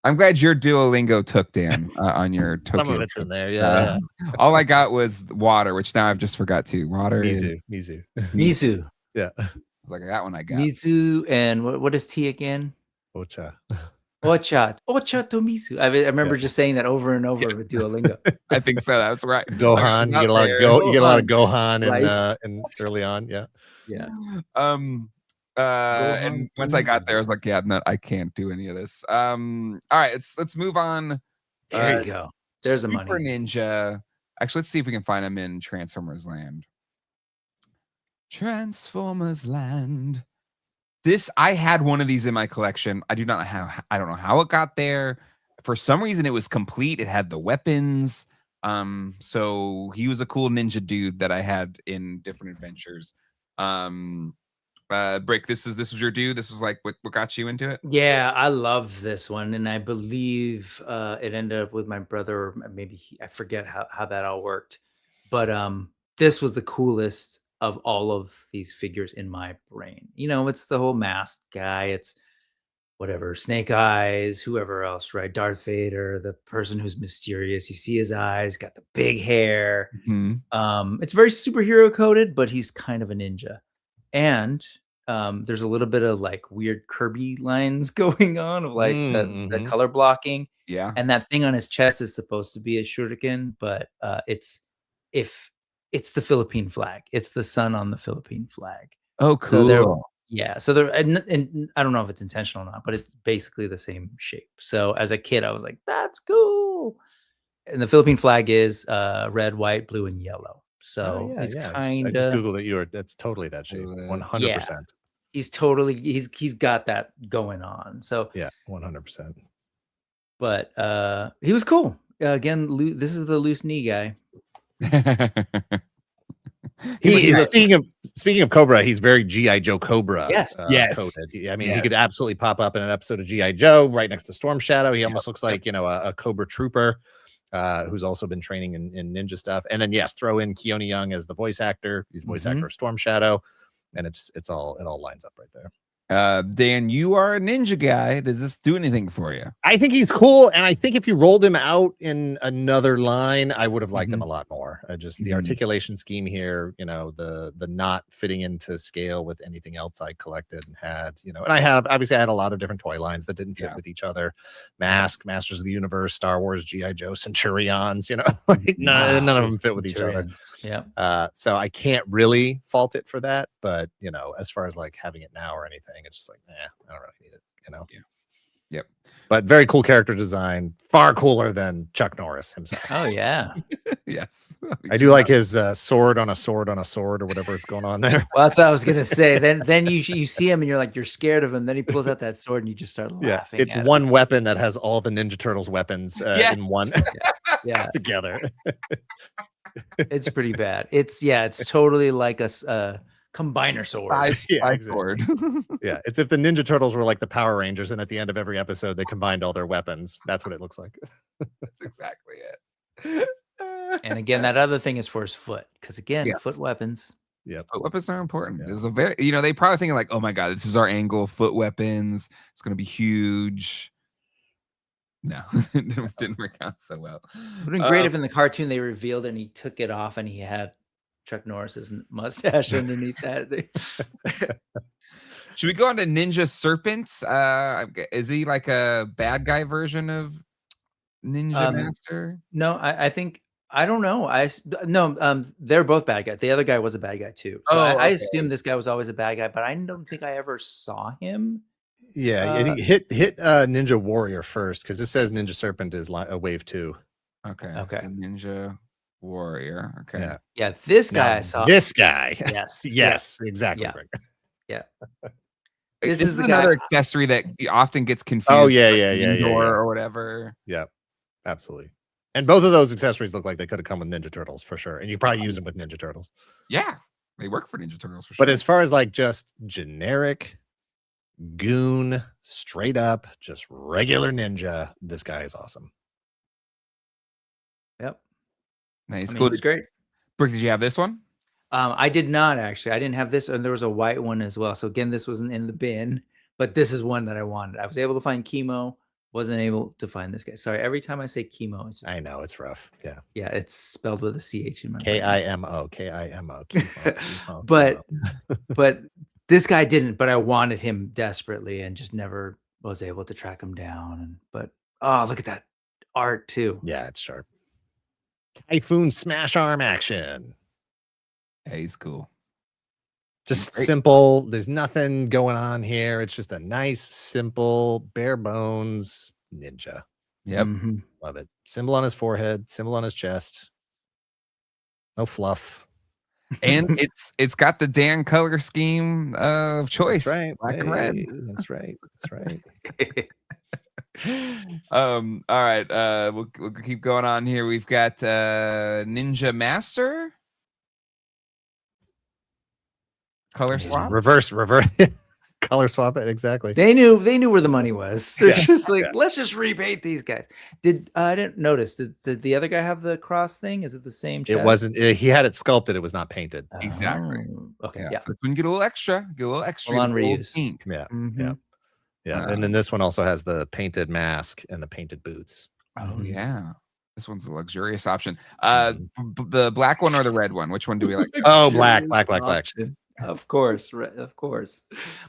I'm glad your Duolingo took, Dan, on your Tokyo. Some of it's trip. in there. Yeah. All I got was water, which now I've just forgot to. Water. Mizu. Mizu. Yeah. I was like, that one I got. Mizu and what is T again? Ocha. Ocha to Mizu. I remember just saying that over and over with Duolingo. I think so. That's right. Gohan. You get a lot of You get a lot of Gohan in early on. Yeah. Yeah. And once I got there, I was like, yeah, no, I can't do any of this. All right, let's move on. There you go. There's the Super money. Ninja. Actually, let's see if we can find him in Transformers Land. Transformers Land. I had one of these in my collection. I don't know how it got there. For some reason, it was complete. It had the weapons. So he was a cool ninja dude that I had in different adventures. Brick, this was your dude. This was like what got you into it. Yeah, I love this one, and I believe it ended up with my brother. Or maybe I forget how that all worked, but this was the coolest of all of these figures in my brain. It's the whole masked guy. It's whatever, Snake Eyes, whoever else, right? Darth Vader, the person who's mysterious. You see his eyes, got the big hair. It's very superhero coded, but he's kind of a ninja, and there's a little bit of like weird Kirby lines going on of like the color blocking. Yeah. And that thing on his chest is supposed to be a shuriken, but it's the Philippine flag. It's the sun on the Philippine flag. Oh, cool. So they're and I don't know if it's intentional or not, but it's basically the same shape. So as a kid, I was like, that's cool. And the Philippine flag is red, white, blue, and yellow. So he's kind of. I just googled it. That's totally that shape. 100%. He's totally he's got that going on. So yeah, 100%. But he was cool. Again, this is the loose knee guy. Speaking of Cobra, he's very G.I. Joe Cobra. Yes. Coded. I mean, he could absolutely pop up in an episode of G.I. Joe right next to Storm Shadow. He almost looks like a Cobra trooper who's also been training in ninja stuff. And then throw in Keone Young as the voice actor. He's voice actor of Storm Shadow, and it all lines up right there. Dan, you are a ninja guy. Does this do anything for you? I think he's cool, and I think if you rolled him out in another line, I would have liked him a lot more. Just the articulation scheme here, the not fitting into scale with anything else I collected and had, and I had a lot of different toy lines that didn't fit with each other. Masters of the Universe, Star Wars, G.I. Joe, Centurions, like none of them fit with each other. Yeah. So I can't really fault it for that, but as far as like having it now or anything, it's just like, I don't really need it, Yeah. Yep. But very cool character design, far cooler than Chuck Norris himself. Oh yeah. Yes. I do like his sword on a sword on a sword or whatever is going on there. Well, that's what I was gonna say. Then you see him and you're like, you're scared of him. Then he pulls out that sword and you just start laughing. It's one weapon that has all the Ninja Turtles weapons in one together. It's pretty bad. It's totally like a combiner sword. Sword. Yeah, it's if the Ninja Turtles were like the Power Rangers, and at the end of every episode they combined all their weapons. That's what it looks like. That's exactly it. And again, that other thing is for his foot, because again, foot weapons. Yeah, foot weapons are important. Yeah. There's a very, they probably thinking like, oh my god, this is our angle. Foot weapons. It's gonna be huge. No, it didn't work out so well. It would have been great if in the cartoon they revealed and he took it off and he had Chuck Norris's mustache underneath that. Should we go on to Ninja Serpent? Is he like a bad guy version of Ninja Master? No, I think I don't know. They're both bad guys. The other guy was a bad guy too. So I assume this guy was always a bad guy, but I don't think I ever saw him. Yeah, I think hit Ninja Warrior first, because it says Ninja Serpent is a wave 2. Okay. Ninja Warrior. Okay. Yeah. This guy I saw. This guy. Yes. Exactly. Yeah. This is another accessory that often gets confused. Oh yeah. Or whatever. Yeah, absolutely. And both of those accessories look like they could have come with Ninja Turtles for sure. And you probably use them with Ninja Turtles. Yeah, they work for Ninja Turtles for sure. But as far as like just generic goon, straight up, just regular ninja, this guy is awesome. Yep. Nice. Cool. It's great. Brick, did you have this one? I did not actually. I didn't have this, and there was a white one as well. So again, this wasn't in the bin, but this is one that I wanted. I was able to find Kimo, wasn't able to find this guy. Sorry, every time I say Kimo, it's just, I know it's rough. Yeah. Yeah, it's spelled with a CH in my Kimo. But this guy didn't, but I wanted him desperately and just never was able to track him down. But look at that art too. Yeah, it's sharp. Typhoon smash arm action. Yeah, he's cool. Just simple. There's nothing going on here. It's just a nice, simple, bare bones ninja. Yep. Love it. Symbol on his forehead, symbol on his chest. No fluff. And it's got the Dan color scheme of choice. That's right. Black and red. That's right. That's right. All right. We'll keep going on here. We've got Ninja Master. Color swap. Reverse. Color swap it. Exactly. They knew where the money was. They're just like, let's just repaint these guys. I didn't notice. Did the other guy have the cross thing? Is it the same chest? It wasn't. He had it sculpted. It was not painted. Exactly. Okay. Yeah. So when you get a little extra, Full on reuse. Yeah. Mhm. Yeah. And then this one also has the painted mask and the painted boots. Oh yeah. This one's a luxurious option. The black one or the red one? Which one do we like? Oh, black. Of course.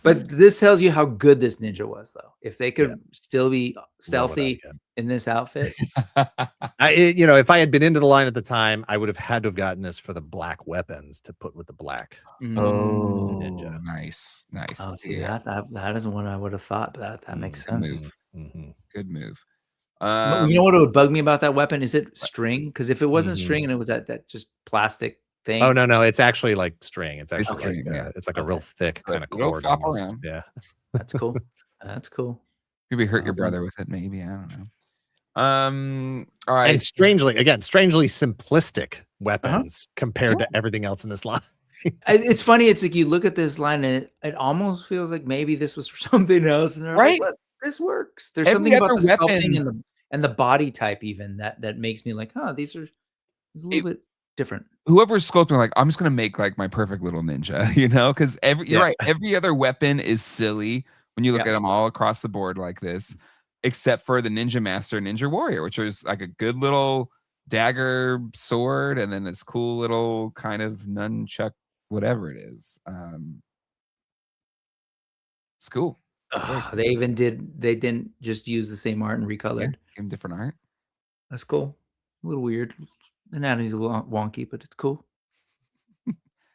But this tells you how good this ninja was, though. If they could still be stealthy in this outfit. If I had been into the line at the time, I would have had to have gotten this for the black weapons to put with the black ninja. Nice. Oh, see, that isn't what I would have thought, but that makes sense. Good move. You know what would bug me about that weapon? Is it string? Because if it wasn't string and it was that just plastic thing. Oh no, it's actually like string. It's actually string, it's like a real thick kind of cord. Flop around. Yeah, that's cool. That's cool. Maybe hurt your brother with it. Maybe, I don't know. All right. And strangely simplistic weapons compared to everything else in this line. It's funny. It's like you look at this line and it almost feels like maybe this was for something else, and they're like, "What? This works." There's something about the sculpting and the body type even that makes me like, these are a little bit different. Whoever's sculpting, like, I'm just gonna make like my perfect little ninja, because you're right. Every other weapon is silly when you look at them all across the board like this, except for the Ninja Master, Ninja Warrior, which is like a good little dagger sword, and then this cool little kind of nunchuck, whatever it is. It's cool. They didn't just use the same art and recolored. Yeah, give them different art. That's cool. A little weird. The anatomy's a little wonky, but it's cool.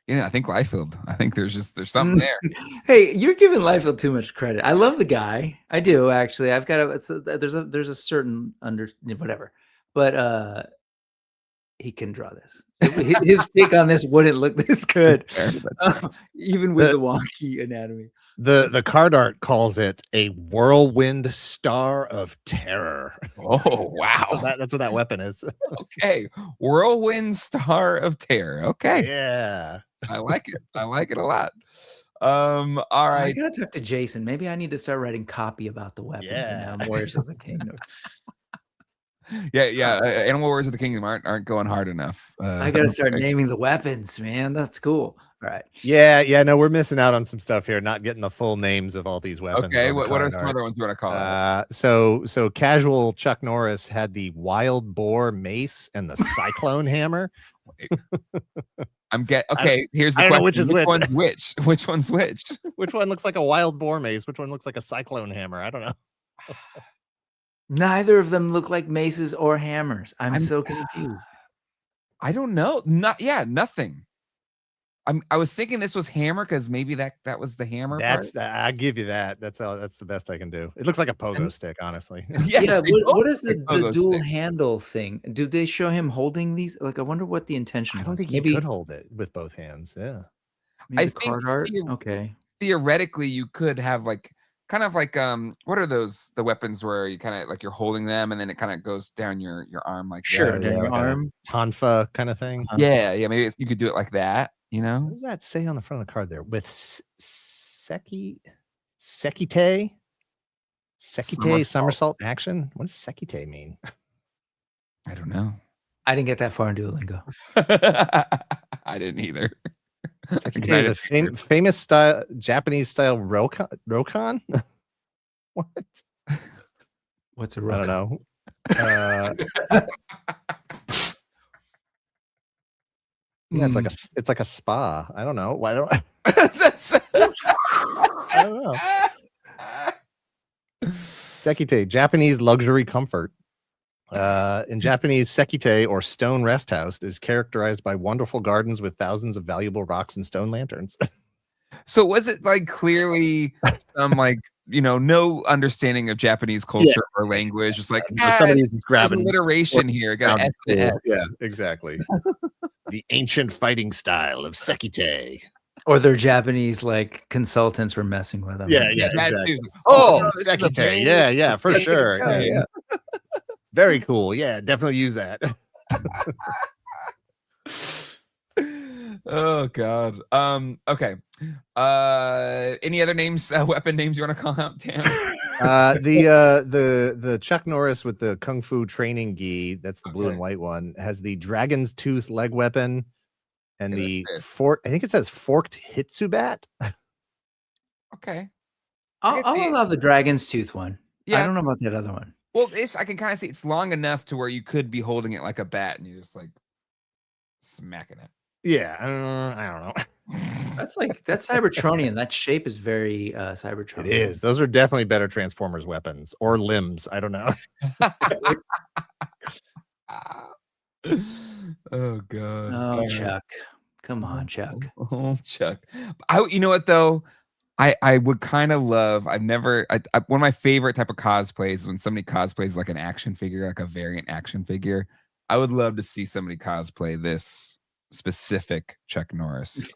Yeah, I think Liefeld. I think there's something there. Hey, you're giving Liefeld too much credit. I love the guy. I do actually. I've got there's a certain whatever, but he can draw this. His take on this wouldn't look this good, even with the wonky anatomy. The card art calls it a whirlwind star of terror. Oh wow, that's what that weapon is. Okay, whirlwind star of terror. Okay, yeah, I like it. I like it a lot. All right, I gotta talk to Jason. Maybe I need to start writing copy about the weapons and Warriors of the Kingdom. Yeah. Animal Warriors of the Kingdom aren't going hard enough. I gotta start naming the weapons, man. That's cool. All right. Yeah. No, we're missing out on some stuff here. Not getting the full names of all these weapons. Okay, what are some other ones you want to call out? So casual Chuck Norris had the wild boar mace and the cyclone hammer. Here's the question. Which one's which? Which one's which? Which one looks like a wild boar mace? Which one looks like a cyclone hammer? I don't know. Neither of them look like maces or hammers. I'm so confused. I don't know. Nothing. I was thinking this was hammer because maybe that was the hammer. I give you that. That's the best I can do. It looks like a pogo stick, honestly. Yes, what is the dual handle thing? Do they show him holding these? Like, I wonder what the intention was. I don't think maybe he could hold it with both hands. Yeah. Maybe I think card art. Okay. Theoretically, you could have kind of like what are those the weapons where you kind of like you're holding them and then it kind of goes down your arm like down your arm, tonfa kind of thing. Yeah, maybe you could do it like that. What does that say on the front of the card there? With sekite somersault action. What does sekite mean? I don't know. I didn't get that far in Duolingo. I didn't either. Sekite is a famous style, Japanese style rokon. What? What's a rokon? I don't know. Yeah, it's like a spa. I don't know. Why don't I don't know. Sekite, Japanese luxury comfort. In Japanese, sekite or stone rest house is characterized by wonderful gardens with thousands of valuable rocks and stone lanterns. So was it like clearly some no understanding of Japanese culture or language? Just like somebody's grabbing alliteration here. Got S. Yeah, exactly. The ancient fighting style of Sekite. Or their Japanese like consultants were messing with them. Yeah, Like, yeah, that exactly. too. Oh, no, this is a Sekite. vein. Yeah, for sure. oh, yeah. Very cool. Yeah, definitely use that. Oh God. Okay. Any other names, weapon names you want to call out, Tam? The Chuck Norris with the Kung Fu training gi, that's the blue and white one, has the dragon's tooth leg weapon and the fork. I think it says forked hitsubat. Okay. I'll allow the dragon's tooth one. Yeah. I don't know about that other one. Well, I can kind of see it's long enough to where you could be holding it like a bat and you're just like smacking it. Yeah, I don't know. That's Cybertronian. That shape is very Cybertronian. It is. Those are definitely better Transformers weapons or limbs. I don't know. Oh God. Oh, Chuck. Come on, Chuck. Oh, Chuck. You know what though? I would kind of love. One of my favorite type of cosplays is when somebody cosplays like an action figure, like a variant action figure. I would love to see somebody cosplay this specific Chuck Norris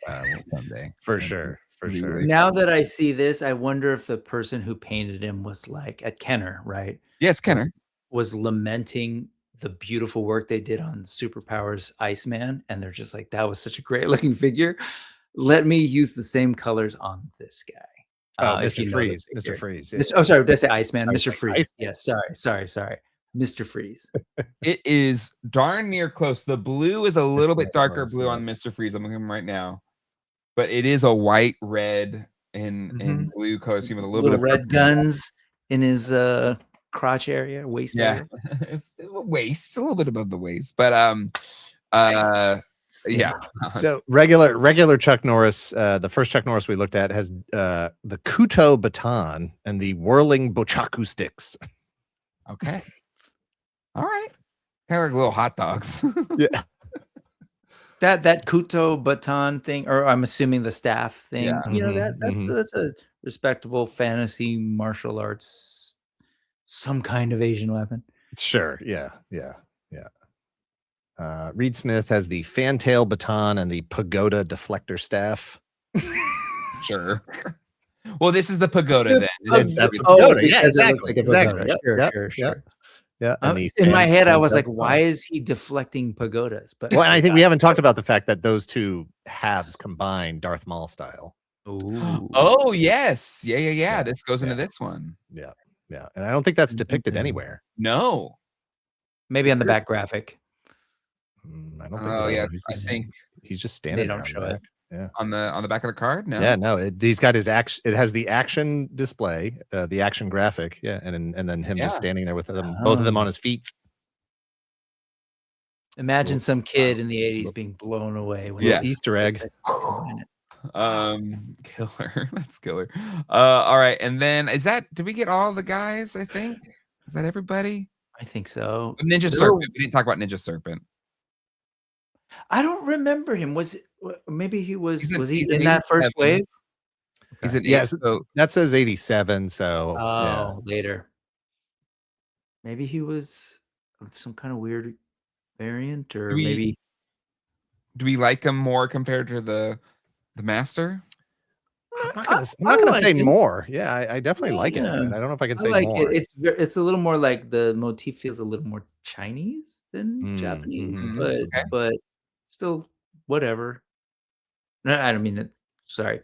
someday. For sure. Now that I see this, I wonder if the person who painted him was like at Kenner, right? Yeah, it's Kenner. Was lamenting the beautiful work they did on Superpowers Iceman, and they're just like, that was such a great looking figure. Let me use the same colors on this guy. Mr. Freeze. Mr. Freeze. Yeah. Oh, sorry, did I say Iceman? Mr. Freeze. Iceman. Yes, sorry. Mr. Freeze. It is darn near close. The blue is a little bit darker blue on Mr. Freeze. I'm looking at him right now. But it is a white, red, and blue color scheme with a little bit of red guns in his crotch area, waist area. It's a little bit above the waist. But yeah. So regular Chuck Norris, the first Chuck Norris we looked at has the Kuto baton and the whirling bochaku sticks. Okay. All right. Kind of like little hot dogs. Yeah. That Kuto baton thing, or I'm assuming the staff thing. Yeah. You know, that's a respectable fantasy martial arts, some kind of Asian weapon. Sure. Yeah. Reed Smith has the fantail baton and the pagoda deflector staff. Sure. Well, this is the pagoda then. That's the pagoda. Yeah, Exactly. Sure. Yeah. In my head, I was like, why is he deflecting pagodas? But well, and I think we haven't talked about the fact that those two halves combine Darth Maul style. Ooh. Oh, yes. Yeah. This goes into this one. Yeah. And I don't think that's depicted anywhere. No. Maybe on the back graphic. I don't think so. Yeah, I think he's just standing. They don't show it. Yeah. On the back of the card? No. Yeah, no. He's got his action. It has the action display, the action graphic. Yeah, and then him just standing there with them, both of them on his feet. Imagine some kid in the 80s being blown away when Easter egg. Killer. That's killer. All right, and then did we get all the guys? I think is that everybody? I think so. Ninja Serpent. We didn't talk about Ninja Serpent. I don't remember him. Maybe he was he in 87. that first wave? He's an so that says 87. So later. Maybe he was of some kind of weird variant, or maybe. Do we like him more compared to the Master? I'm not gonna say more. Yeah, I definitely like it. I don't know if I can say more. It's a little more like the motif feels a little more Chinese than Japanese, but still whatever. No, I don't mean it. Sorry,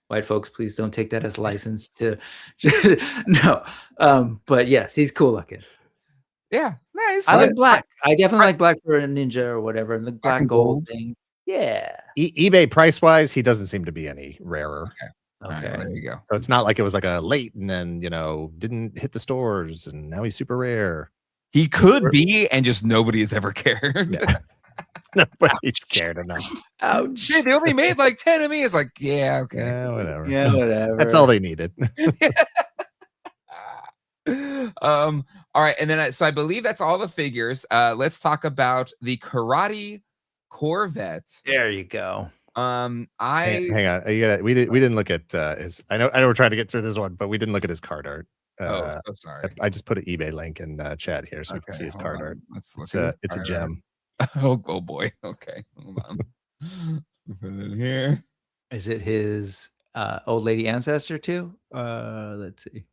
white folks, please don't take that as license to. No, but yes, he's cool looking. Yeah, nice. I like black. I definitely like black for a ninja or whatever, and the black gold thing. Yeah. eBay price wise, he doesn't seem to be any rarer. Okay. Right, there you go. So it's not like it was like a late and then didn't hit the stores and now he's super rare. He could be, and just nobody has ever cared. Yeah. Nobody's cared enough. Ouch. They only made like 10 of me. It's like, yeah, okay. Yeah, whatever. Yeah, whatever. That's all they needed. All right, and then so I believe that's all the figures. Let's talk about the Karate Corvette. There you go. Hang on. We didn't look at his. I know we're trying to get through this one, but we didn't look at his card art. So sorry. I just put an eBay link in chat here so we can see his card art. It's a gem. Oh boy. Okay, hold on. Put it in here. Is it his old lady ancestor too? Let's see.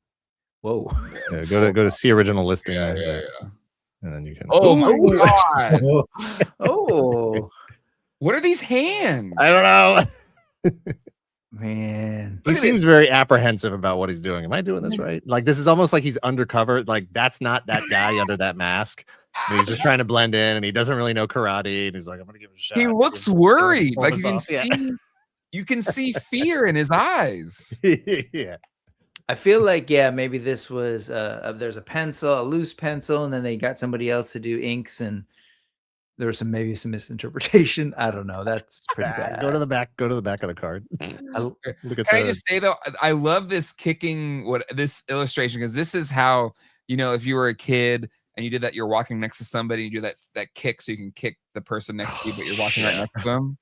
Whoa. Yeah, go to see original listing, Yeah, there, yeah. and then you can. Oh my Ooh. god! Oh What are these hands? I don't know. man. He seems very apprehensive about what he's doing. Am I doing this right? Like, this is almost like he's undercover. Like, that's not that guy under that mask. And he's just trying to blend in, and he doesn't really know karate. And he's like, I'm gonna give it a shot. He looks worried. pull Like this you can off. Yeah. see, you can see fear in his eyes. Yeah. I feel like maybe this was there's a pencil, a loose pencil, and then they got somebody else to do inks, and there was maybe some misinterpretation. I don't know. That's pretty bad. Go to the back. Go to the back of the card. Look at Can I just say though, I love this this illustration, because this is how, if you were a kid and you did that, you're walking next to somebody, you do that kick so you can kick the person next to you, but you're walking right next to them.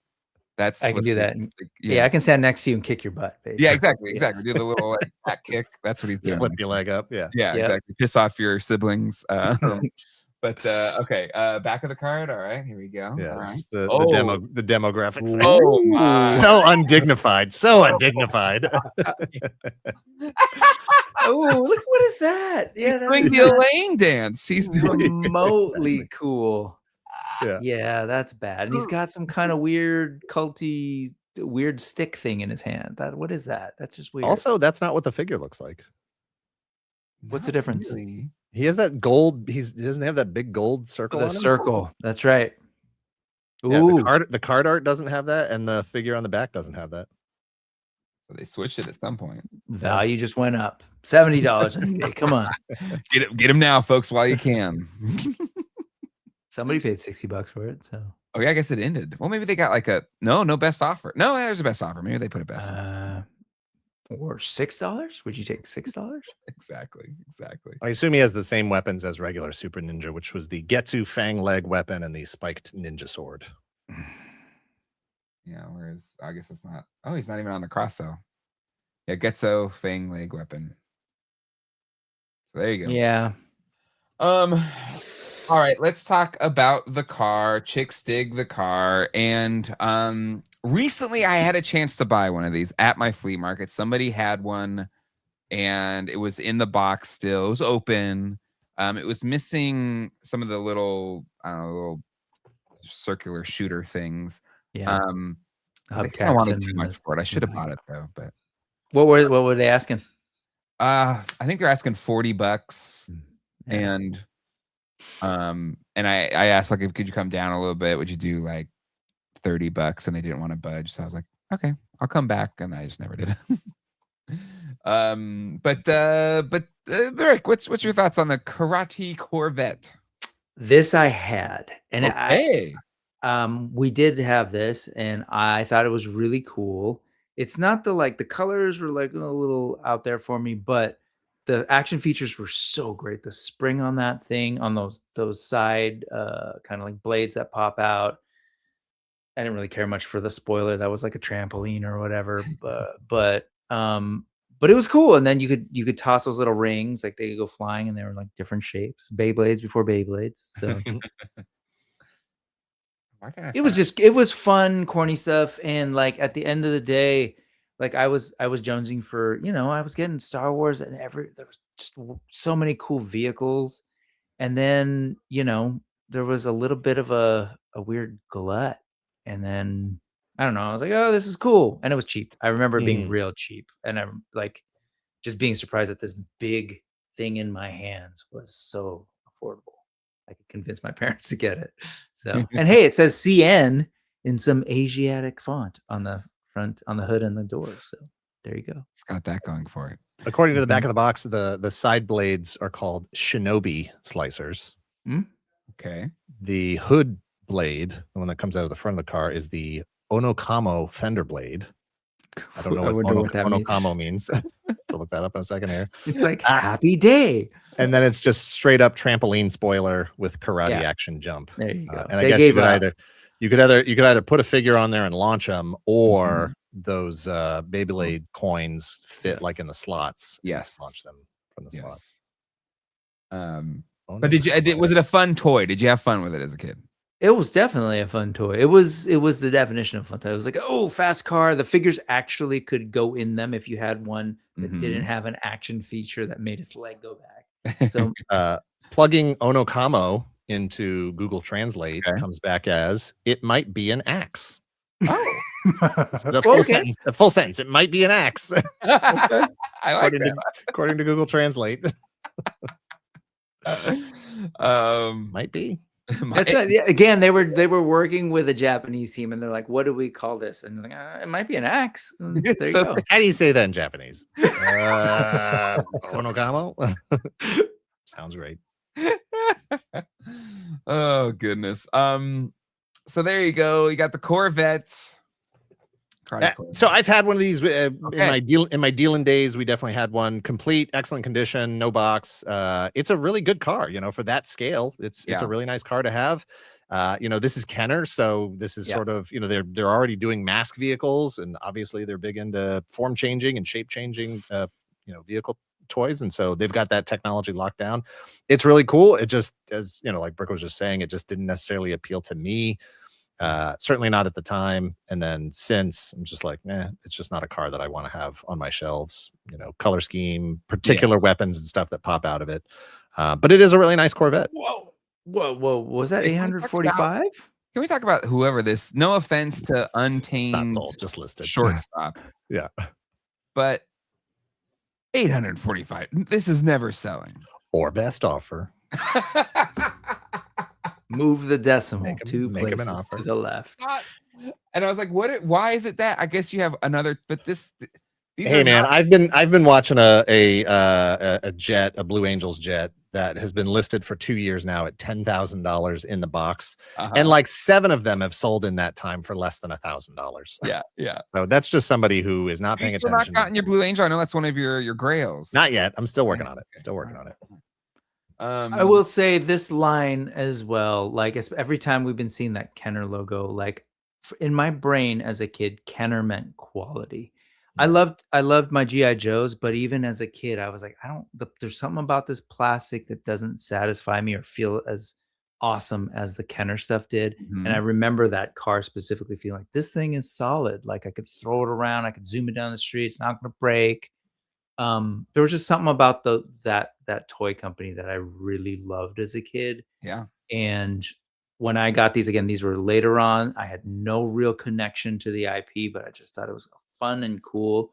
That's I can do that. Yeah, I can stand next to you and kick your butt. Basically. Yeah, exactly. Do the little back kick. That's what he's doing. flip your leg up. Yeah. Yeah, exactly. Piss off your siblings. But okay, back of the card. All right, here we go. Yeah, all right. just the demographics. Oh my! So undignified. So undignified. Oh, look, what is that? He's doing the Elaine dance. He's doing remotely cool. Yeah, that's bad. And he's got some kind of weird culty, weird stick thing in his hand. What is that? That's just weird. Also, that's not what the figure looks like. What's the difference? Really. He has that gold. He doesn't have that big gold circle. The on him. circle. That's right. Yeah, Ooh. the card art doesn't have that, and the figure on the back doesn't have that. So they switched it at some point. Value just went up. $70 on eBay. Come on. Get him now, folks, while you can. Somebody paid $60 for it. So. Oh yeah, I guess it ended. Well, maybe they got like no best offer. No, there's a best offer. Maybe they put a best offer. Or $6? Would you take $6? Exactly. I assume he has the same weapons as regular Super Ninja, which was the Getsu Fang leg weapon and the spiked ninja sword. Yeah, whereas I guess it's not. Oh, he's not even on the cross though. Yeah, Getsu Fang leg weapon. So there you go. Yeah. All right, let's talk about the car. Chicks dig the car, and recently I had a chance to buy one of these at my flea market. Somebody had one, and it was in the box still. It was open. It was missing some of the little circular shooter things. Yeah. I think I wanted too much for it. I should have bought it though, but what were they asking? I think they're asking $40, and I asked like, could you come down a little bit? Would you do like $30? And they didn't want to budge, so I was like, okay, I'll come back, and I just never did. But Rick, what's your thoughts on the Karate Corvette? This I had, and okay. We did have this, and I thought it was really cool. It's not the colors were like a little out there for me, but the action features were so great. The spring on that thing, on those side kind of like blades that pop out. I didn't really care much for the spoiler. That was like a trampoline or whatever, but it was cool. And then you could toss those little rings, like they could go flying, and they were like different shapes. Beyblades before Beyblades. So it was fun, corny stuff. And like at the end of the day, like I was jonesing for, I was getting Star Wars, and there was just so many cool vehicles. And then, there was a little bit of a weird glut. And then I don't know, I was like, oh, this is cool. And it was cheap. I remember it being real cheap. And I'm like just being surprised that this big thing in my hands was so affordable. I could convince my parents to get it. So, and hey, it says CN in some Asiatic font on the front, on the hood and the door. So there you go. It's got that going for it. According to the back of the box, the side blades are called Shinobi slicers. Okay. The hood blade, the one that comes out of the front of the car, is the Onokamo fender blade. I don't know what Onokamo means. I'll look that up in a second here. It's like happy day. And then it's just straight up trampoline spoiler with karate action jump. There you go. And I guess you could either put a figure on there and launch them, or those Beyblade coins fit like in the slots. Yes. Launch them from the slots. But was it a fun toy? Did you have fun with it as a kid? It was definitely a fun toy. It was the definition of fun toy. It was like, oh, fast car. The figures actually could go in them if you had one that didn't have an action feature that made its leg go back. So plugging Onokamo into Google Translate comes back as it might be an axe. Oh, the full sentence. The full sentence. It might be an axe. I like that. According to Google Translate. Might be. That's right. Yeah, again, they were working with a Japanese team, and they're like, "What do we call this?" And they're like, it might be an axe. There you go. How do you say that in Japanese? Onokamo. Sounds great. Oh goodness. So there you go. You got the Corvettes. So I've had one of these in my dealing days. We definitely had one, complete, excellent condition, no box. It's a really good car, for that scale. It's a really nice car to have. This is Kenner, so this is sort of, they're already doing mask vehicles, and obviously they're big into form changing and shape changing vehicle toys, and so they've got that technology locked down. It's really cool. It just, as like Brooke was just saying, it just didn't necessarily appeal to me. Certainly not at the time. And then since, I'm just like, it's just not a car that I want to have on my shelves. Color scheme, particular weapons and stuff that pop out of it. But it is a really nice Corvette. Whoa. Was that 845? Can we talk about whoever this? No offense to Untamed, it's not sold, just listed. Shortstop. Yeah, but 845. This is never selling. Or best offer. Move the decimal two places to the left. And I was like, why is it that? I guess you have another, but these hey man, I've been watching a jet, a Blue Angels jet that has been listed for 2 years now at $10,000 in the box. And like 7 of them have sold in that time for less than $1,000. Yeah. So that's just somebody who is not paying attention. Still not gotten your Blue Angel? I know that's one of your grails. Not yet. I'm still working on it. I will say this line as well. Like every time we've been seeing that Kenner logo, like in my brain as a kid, Kenner meant quality. I loved my GI Joes, but even as a kid, I was like, there's something about this plastic that doesn't satisfy me or feel as awesome as the Kenner stuff did. And I remember that car specifically feeling like this thing is solid. Like I could throw it around, I could zoom it down the street, it's not going to break. There was just something about that toy company that I really loved as a kid. Yeah. And when I got these, again, these were later on. I had no real connection to the IP, but I just thought it was fun and cool.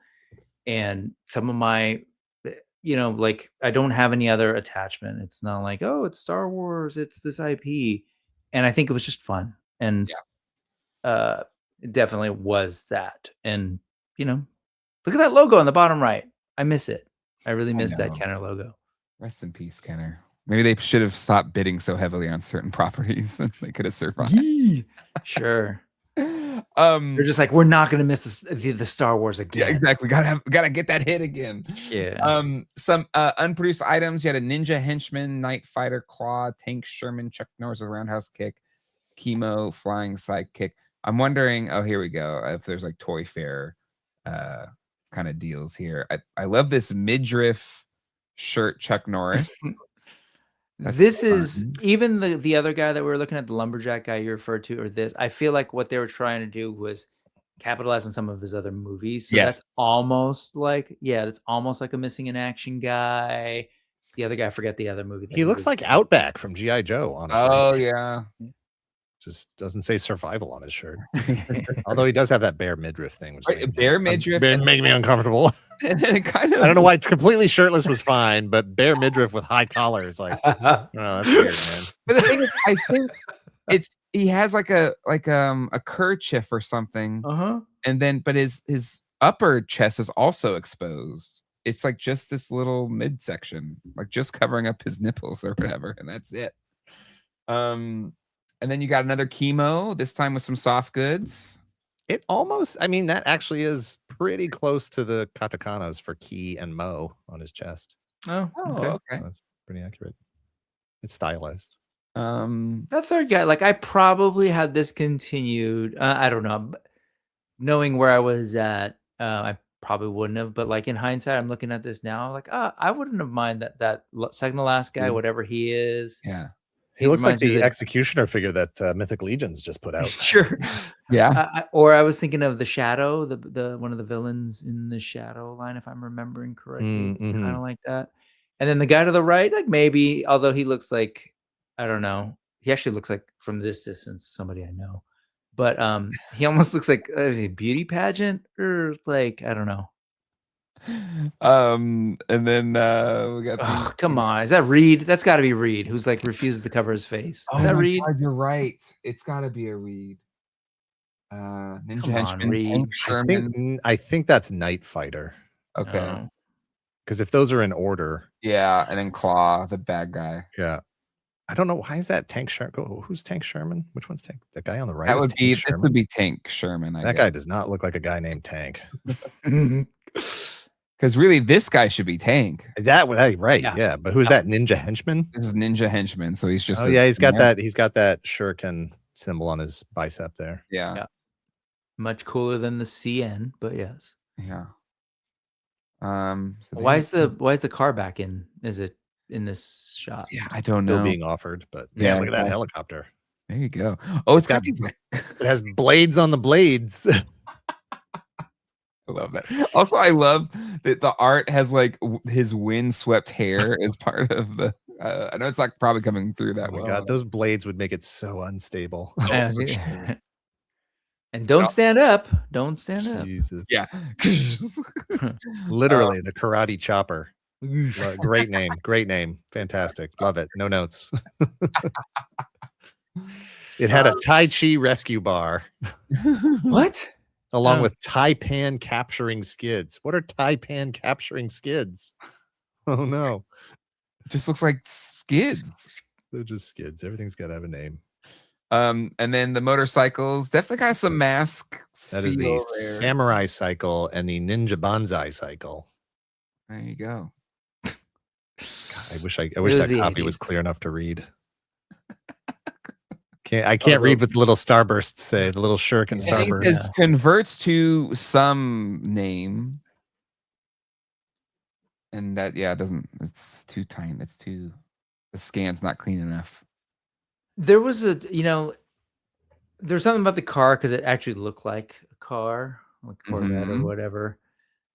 And some of my, like I don't have any other attachment. It's not like, oh, it's Star Wars, it's this IP. And I think it was just fun. And it definitely was that. And, look at that logo on the bottom right. I miss it. I really miss that Kenner logo. Rest in peace, Kenner. Maybe they should have stopped bidding so heavily on certain properties and they could have survived. Sure. They're just like, we're not going to miss the Star Wars again. Yeah, exactly. Gotta get that hit again. Yeah. Some unproduced items. You had a Ninja Henchman, Night Fighter Claw, Tank Sherman, Chuck Norris with a roundhouse kick, Kimo Flying Sidekick. I'm wondering. Oh, here we go. If there's like Toy Fair kind of deals here. I love this midriff shirt, Chuck Norris. This is even the other guy that we were looking at, the lumberjack guy you referred to, or this. I feel like what they were trying to do was capitalize on some of his other movies. So that's almost like, that's almost like a missing in action guy. The other guy, I forget the other movie. He looks like Outback from G.I. Joe, honestly. Oh, yeah. Just doesn't say survival on his shirt. Although he does have that bare midriff thing. Which bare midriff. Making me uncomfortable. And then it kind of, I don't know why it's completely shirtless was fine, but bare midriff with high collar is like, oh, that's weird, man. But the thing is, I think he has like a kerchief or something. And then, but his upper chest is also exposed. It's like just this little midsection, like just covering up his nipples or whatever, and that's it. And then you got another Kimo, this time with some soft goods. It almost, that actually is pretty close to the katakanas for Ki and Mo on his chest. Oh, okay. That's pretty accurate. It's stylized. That third guy, like I probably had this continued. I don't know. Knowing where I was at, I probably wouldn't have. But like in hindsight, I'm looking at this now, like, I wouldn't have minded that second to last guy, whatever he is. Yeah. He looks like reminds me the of the- Executioner figure that Mythic Legions just put out. Sure. Yeah. Or I was thinking of the Shadow, the one of the villains in the Shadow line, if I'm remembering correctly. Mm-hmm. Kind of like that. And then the guy to the right, like maybe, although he looks like, I don't know, he actually looks like from this distance somebody I know, but he almost looks like a beauty pageant or like, I don't know. And then we got Oh, come on, is that Reed? That's got to be Reed, who's like refuses to cover his face. Is that my Reed? God, you're right. It's got to be a Reed. Ninja Come on, Henchman, Reed. Tank Sherman. I think that's Night Fighter. Okay. Oh. Because if those are in order, Yeah, and then Claw, the bad guy. yeah. I don't know why is that Tank Sherman. Who's Tank Sherman? Which one's Tank? The guy on the right. That is would Tank be Sherman? this would be Tank Sherman. That guy does not look like a guy named Tank. Because really, this guy should be Tank. Right? Yeah. Yeah. But who's that? Ninja Henchman? This is Ninja Henchman, so he's just. Oh yeah, he's got that shuriken symbol on his bicep there. Yeah. Yeah. Much cooler than the CN, but yes. Yeah. So why is the car back in? Is it in this shot? Yeah, I don't Still know. being offered, but Yeah, look at that exactly. helicopter. There you go. Oh, it's got these. It has blades on the blades. I love that. Also, I love that the art has like his windswept hair as part of the. I know it's like probably coming through that Oh my well. God, those blades would make it so unstable. Yeah, for yeah. sure. And don't stand up. Don't stand up. Jesus. Yeah. Literally the karate chopper. Great name. Great name. Fantastic. Love it. No notes. It had a Tai Chi rescue bar What? along Oh. with Taipan capturing skids. What are Taipan capturing skids? Oh no. It just looks like skids. They're just skids. Everything's got to have a name. And then the motorcycles definitely got some mask. That is feel the there. samurai cycle and the ninja bonsai cycle. There you go. God, I wish that was the copy was 80s. clear enough to read. I can't read what the little starbursts say. The little shuriken I think starburst. this converts to some name. And that, yeah, it doesn't, it's too tiny. It's too, the scan's not clean enough. There was there's something about the car because it actually looked like a car, like Corvette or Mhm. whatever.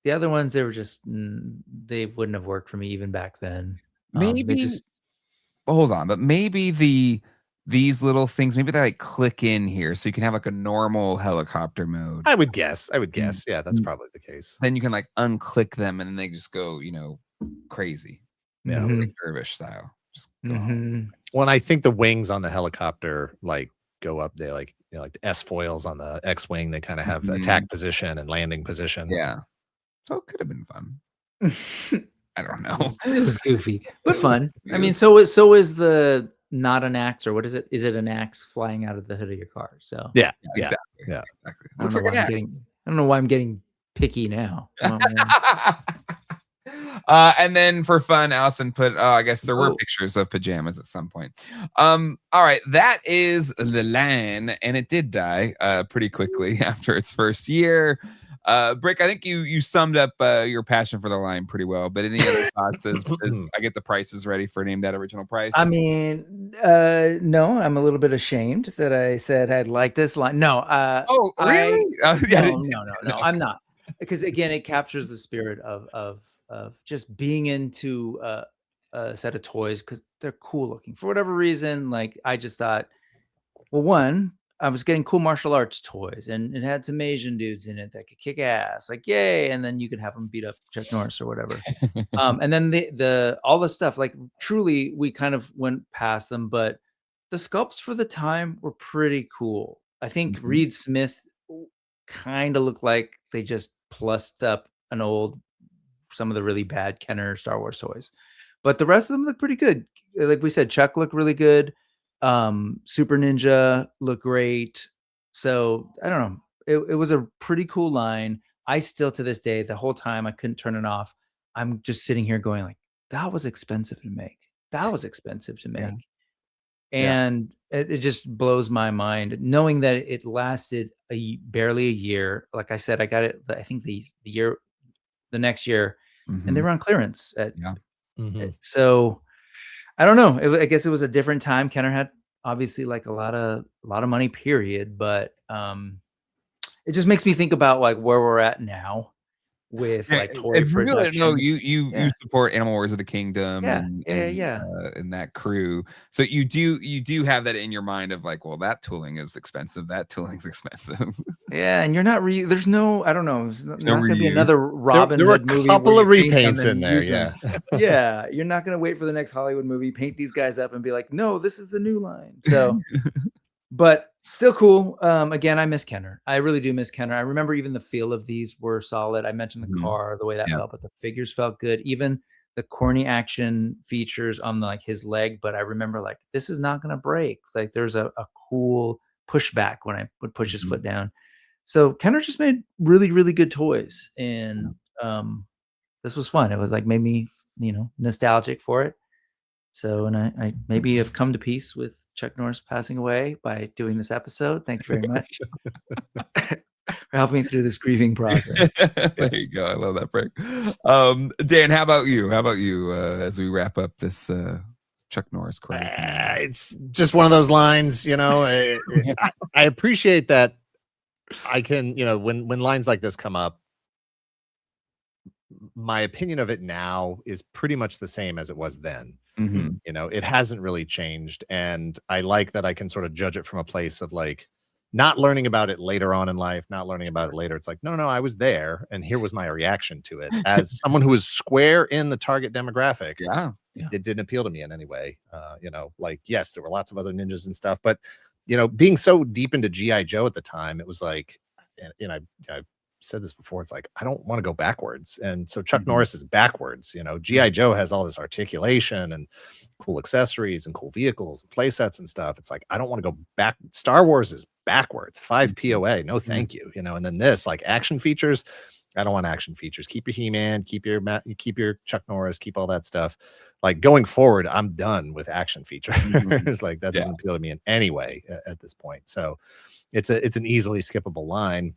The other ones, they were just they wouldn't have worked for me even back then. They Maybe, just hold on, but maybe these little things, maybe they like click in here so you can have like a normal helicopter mode. I would guess. Yeah, that's probably the case. Then you can like unclick them and then they just go, crazy. Yeah. Mhm. Like dervish style. Just go Mhm. Well, and I think the wings on the helicopter like go up. They like like the S foils on the X-wing. They kind of have attack position and landing position. Yeah. So it could have been fun. I don't know. It was goofy, but fun. I mean, Goofy. so is the not an axe, or what is it? Is it an axe flying out of the hood of your car? So Yeah. Exactly. Yeah. Exactly. I Looks don't know like why an axe. I don't know why I'm getting picky now. And then for fun, Allison put, I guess there were Oh. pictures of pajamas at some point. All right, that is the line, and it did die pretty quickly after its first year. Brick, I think you summed up your passion for the line pretty well, but any other thoughts as I get the prices ready for Name That Original Price? I mean, no, I'm a little bit ashamed that I said I'd like this line. No, oh, really? No, I'm not. Because again, it captures the spirit of just being into a set of toys because they're cool looking for whatever reason. Like I just thought, well, one, I was getting cool martial arts toys, and it had some Asian dudes in it that could kick ass, like yay! And then you could have them beat up Chuck Norris or whatever. And then the all the stuff, like truly, we kind of went past them, but the sculpts for the time were pretty cool. I think Mhm. Reed Smith kind of looked like they just plussed up some of the really bad Kenner Star Wars toys, but the rest of them look pretty good. Like we said, Chuck looked really good. Super Ninja looked great. So I don't know. It was a pretty cool line. I still to this day, the whole time I couldn't turn it off. I'm just sitting here going like, that was expensive to make. That was expensive to make. Yeah. And it just blows my mind knowing that it lasted barely a year. Like I said, I got it, I think the next year, and they Mhm. were on clearance at Yeah. Mhm. so I don't know. I guess it was a different time. Kenner had obviously like a lot of money, period. But it just makes me think about like where we're at now with Yeah, like toy if you really know, production. you Yeah. support Animal Wars of the Kingdom Yeah, and yeah. and that crew. So you do have that in your mind of like, well, that tooling is expensive. That tooling's expensive. Yeah, and you're not there's no, I don't know, there's not No gonna be reuse. another Robin There were a Hood movie couple where of you paint them repaints and in there, use them. yeah. Yeah, you're not gonna wait for the next Hollywood movie, paint these guys up and be like, no, this is the new line. So but still cool. Again, I miss Kenner. I really do miss Kenner. I remember even the feel of these were solid. I mentioned the Mhm. car, the way that Yeah. felt, but the figures felt good. Even the corny action features on like his leg, but I remember like this is not gonna break. Like there's a cool pushback when I would push his Mhm. foot down. So Kenner just made really, really good toys, and this was fun. It was like made me, nostalgic for it. So, and I maybe have come to peace with Chuck Norris passing away by doing this episode. Thank you very much for helping me through this grieving process. There you go. I love that break. Dan, how about you? How about you as we wrap up this Chuck Norris credit? It's just one of those lines, I appreciate that I can, when lines like this come up, my opinion of it now is pretty much the same as it was then. Mhm. It hasn't really changed. And I like that I can sort of judge it from a place of like not learning about it later on in life, not learning about it later. It's like, no, I was there and here was my reaction to it. As someone who was square in the target demographic, Yeah. it didn't appeal to me in any way. Like, yes, there were lots of other ninjas and stuff, but being so deep into GI Joe at the time, it was like, I've said this before, it's like I don't want to go backwards, and so Chuck Mhm. Norris is backwards. GI Joe has all this articulation and cool accessories and cool vehicles and play sets and stuff. It's like I don't want to go back. Star Wars is backwards, 5 POA, no thank you. And then this like action features, I don't want action features. Keep your He-Man, keep your Chuck Norris, keep all that stuff. Like going forward, I'm done with action features. Like that doesn't appeal to me in any way at this point. So it's an easily skippable line,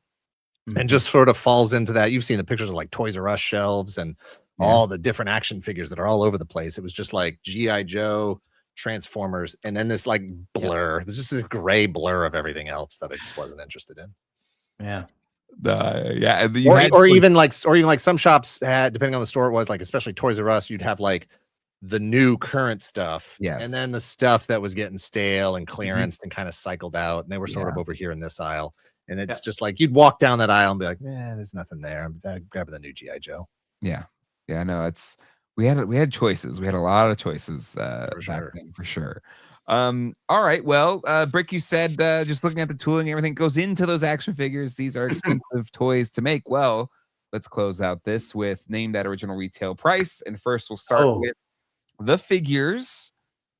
and just sort of falls into that. You've seen the pictures of like Toys R Us shelves and all the different action figures that are all over the place. It was just like GI Joe, Transformers, and then this like blur. There's just this gray blur of everything else that I just wasn't interested in. Yeah. Yeah, Or even like some shops had, depending on the store it was, like especially Toys R Us, you'd have like the new current stuff, and then the stuff that was getting stale and clearanced and kind of cycled out, and they were sort of over here in this aisle. And it's just like you'd walk down that aisle and be like, there's nothing there. I'm grabbing the new GI Joe. Yeah. No, we had choices. We had a lot of choices back then for sure. All right. Well, Brick, you said just looking at the tooling, everything goes into those action figures. These are expensive toys to make. Well, let's close out this with name that original retail price. And first we'll start with the figures.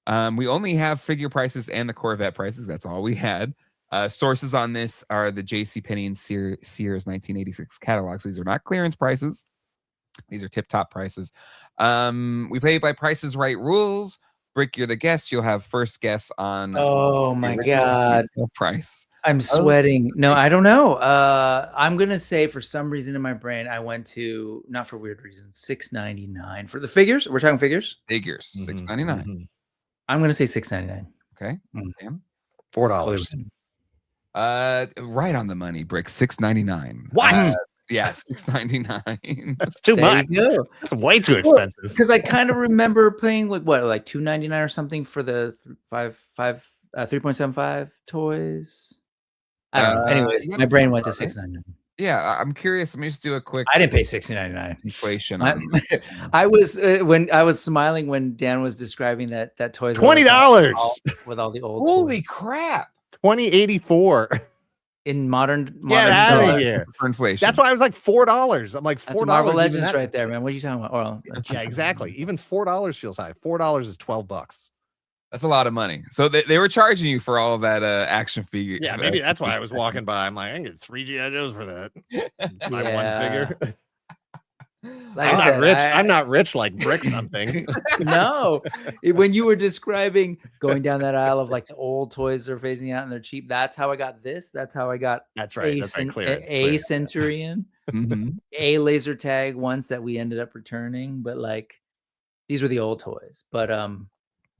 We only have figure prices and the Corvette prices. That's all we had. Sources on this are the JCPenney and Sears 1986 catalogs. These are not clearance prices. These are tip-top prices. We play by Prices Right rules. Brick, you're the guest. You'll have first guess on Oh my God. price. I'm sweating. No, I don't know. I'm gonna say for some reason in my brain, I went to, not for weird reasons, $6.99 for the figures. We're talking figures. Figures, $6.99. I'm gonna say $6.99. Okay. $4. Right on the money, Brick. $6.99. What? Yeah, $6.99. That's too much. That's way too expensive. Because I kind of remember paying like $2.99 or something for the 3.75 toys. I don't know. Anyways, my brain went to $6.99. Yeah, I'm curious. Let me just do a quick. I didn't pay $6.99. Inflation. I was smiling when Dan was describing that toys $20 with all the old. Holy toys. crap! 2084 in modern. Get out of here for inflation. That's why I was like $4. I'm like $4. That's Marvel Legends right there, man. What are you talking about? Well, yeah, exactly. Even $4 feels high. $4 is $12. That's a lot of money. So they were charging you for all of that action figure. Yeah, maybe that's why I was walking by. I'm like, I can get 3 GI Joes for that. My one figure. Like I'm not rich. I'm not rich like Brick something. No. When you were describing going down that aisle of like the old toys they're phasing out and they're cheap, that's how I got this. That's how I got a Centurion, a laser tag once that we ended up returning. But like these were the old toys. But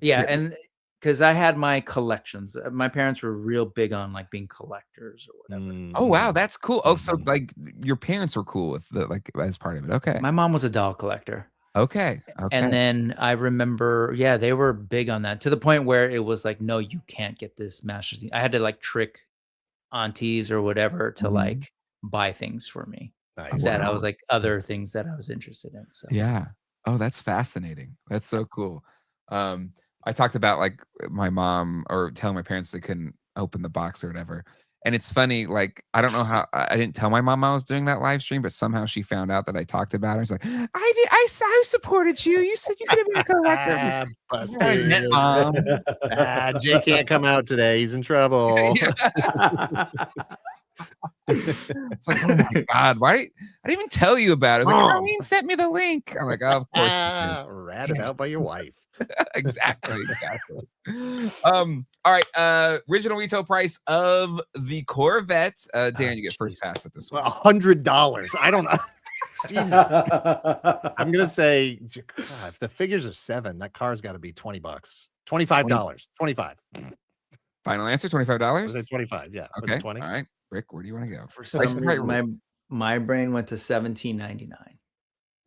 Yeah, and because I had my collections. My parents were real big on like being collectors or whatever. Oh, wow, Mhm. that's cool. Oh, so, Mhm. like, your parents were cool with the like, as part of it. Okay. My mom was a doll collector. Okay. Okay. And then I remember, yeah, they were big on that to the point where it was like, no, you can't get this Masters. I had to like trick aunties or whatever to Mhm. like buy things for me Oh, Nice. that I was wow. like other things that I was interested in. So Yeah. Oh, that's fascinating. That's so cool. Um, I talked about, like, my mom or telling my parents they couldn't open the box or whatever, and it's funny, like, I don't know how I didn't tell my mom I was doing that live stream, but somehow she found out that I talked about her. She's like, I supported you. You said you could have been a collector." I'm like, Ah, "That's what I meant, busted. mom." Jay can't come out today. He's in trouble. Yeah. It's like, "Oh my god, why I didn't even tell you about it." It's like, Mom. "Colleen sent me the link." I'm like, "Oh, of course you did." Ratted out by your wife. Exactly, exactly. All right, original retail price of the Corvette. Dan, you get first Jeez. pass at this one. $100. I don't know. Jesus. I'm gonna say, God, if the figures are 7, that car's got to be $20. $25. 25. Final answer, Was it $25? 25? Yeah. Was Okay, it 20? all right. Rick, where do you wanna go? for Price some is right reason, rule. my brain went to 17.99.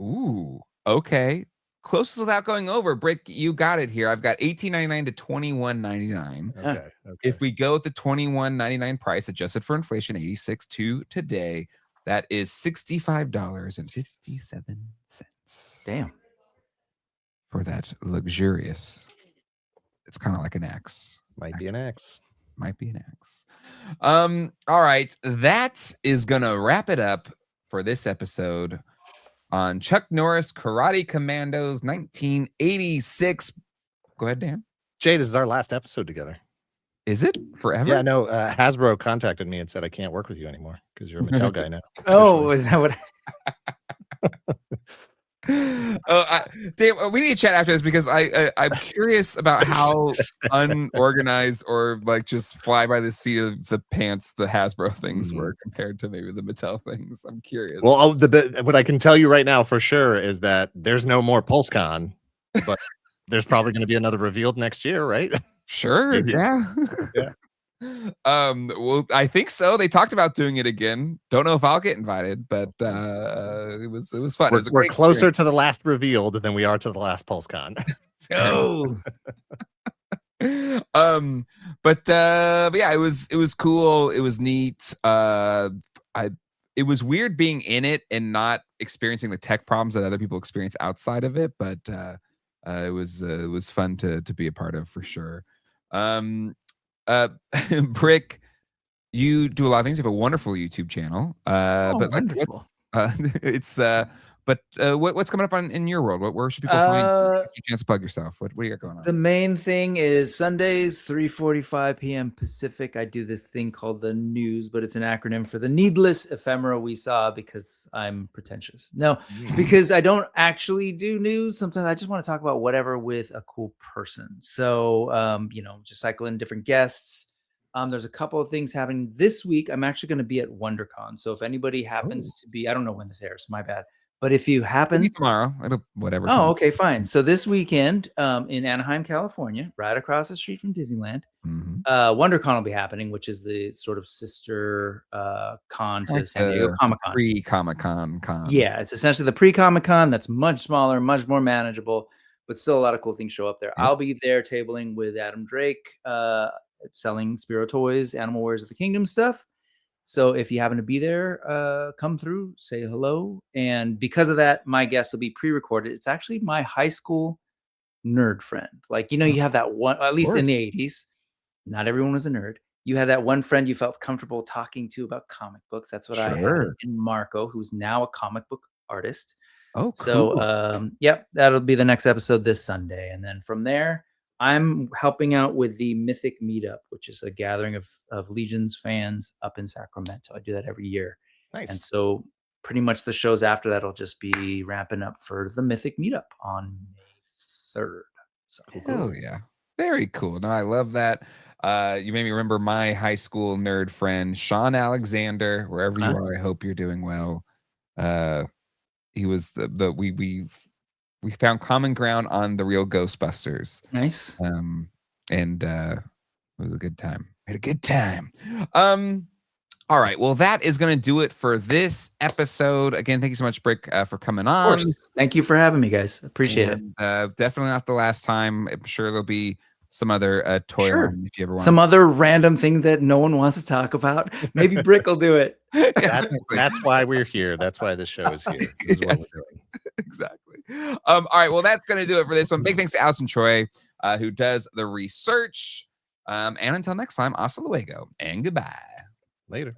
Ooh, okay. Closest without going over. Brick, you got it here. I've got 18.99 to 21.99. Okay. If we go with the 21.99 price adjusted for inflation, 86 to today, that is $65.57 Damn. for that luxurious. It's kind of like an X. Might be an X. Might be an X. All right. That is gonna wrap it up for this episode on Chuck Norris Karate Commandos 1986. Go ahead, Dan. Jay, this is our last episode together. Is it forever? Yeah, no, Hasbro contacted me and said I can't work with you anymore because you're a Mattel guy now. Oh, officially. is that what? Dave, we need to chat after this because I'm curious about how unorganized or like just fly by the seat of the pants the Hasbro things were compared to maybe the Mattel things. I'm curious. Well, what I can tell you right now for sure is that there's no more PulseCon, but there's probably going to be another revealed next year, right? Sure, Maybe. yeah. Yeah. Well, I think so. They talked about doing it again. Don't know if I'll get invited, but it was fun. It was a We're great closer to the last revealed than we are to the last PulseCon. Oh, but yeah, it was cool. It was neat. It was weird being in it and not experiencing the tech problems that other people experience outside of it, but it was fun to be a part of for sure. Brick, you do a lot of things. You have a wonderful YouTube channel. oh, But like, wonderful. it's what's coming up in your world? Where should people find you? Get you a chance to plug yourself? What do you got going on? The main thing is Sundays, 3:45 p.m. Pacific. I do this thing called the news, but it's an acronym for the needless ephemera we saw because I'm pretentious. No, because I don't actually do news. Sometimes I just want to talk about whatever with a cool person. So, just cycle in different guests. There's a couple of things happening this week. I'm actually going to be at WonderCon. So if anybody happens to be, I don't know when this airs, my bad. But if you happen, Maybe tomorrow, whatever. oh, time. okay, fine. So this weekend, in Anaheim, California, right across the street from Disneyland, Mhm. WonderCon will be happening, which is the sort of sister con to San Diego Comic-Con. Pre-Comic-Con con. Yeah, it's essentially the pre-Comic-Con that's much smaller, much more manageable, but still a lot of cool things show up there. Yep. I'll be there tabling with Adam Drake, selling Spiro toys, Animal Warriors of the Kingdom stuff. So if you happen to be there, come through, say hello. And because of that, my guests will be pre-recorded. It's actually my high school nerd friend. Like, you have that one, at least in the 80s, not everyone was a nerd. You had that one friend you felt comfortable talking to about comic books. That's what I had in Marco, who's now a comic book artist. Oh, cool. So, yep, that'll be the next episode this Sunday. And then from there, I'm helping out with the Mythic Meetup, which is a gathering of Legion's fans up in Sacramento. I do that every year. Nice. And so pretty much the shows after that will just be ramping up for the Mythic Meetup on May 3rd. So Hell yeah. Very cool. No, I love that. You made me remember my high school nerd friend, Sean Alexander, wherever you are. I hope you're doing well. He was we we found common ground on the real Ghostbusters. Nice. And it was a good time. We had a good time. All right. Well, that is going to do it for this episode. Again, thank you so much, Brick, for coming on. Of course. Thank you for having me, guys. Appreciate it. Definitely not the last time. I'm sure there'll be some other toy line if you ever want. Some other random thing that no one wants to talk about. Maybe Brick will do it. That's why we're here. That's why this show is here. This is what we're doing. Exactly. All right. Well, that's going to do it for this one. Big thanks to Allison Troy, who does the research. And until next time, hasta luego and goodbye. Later.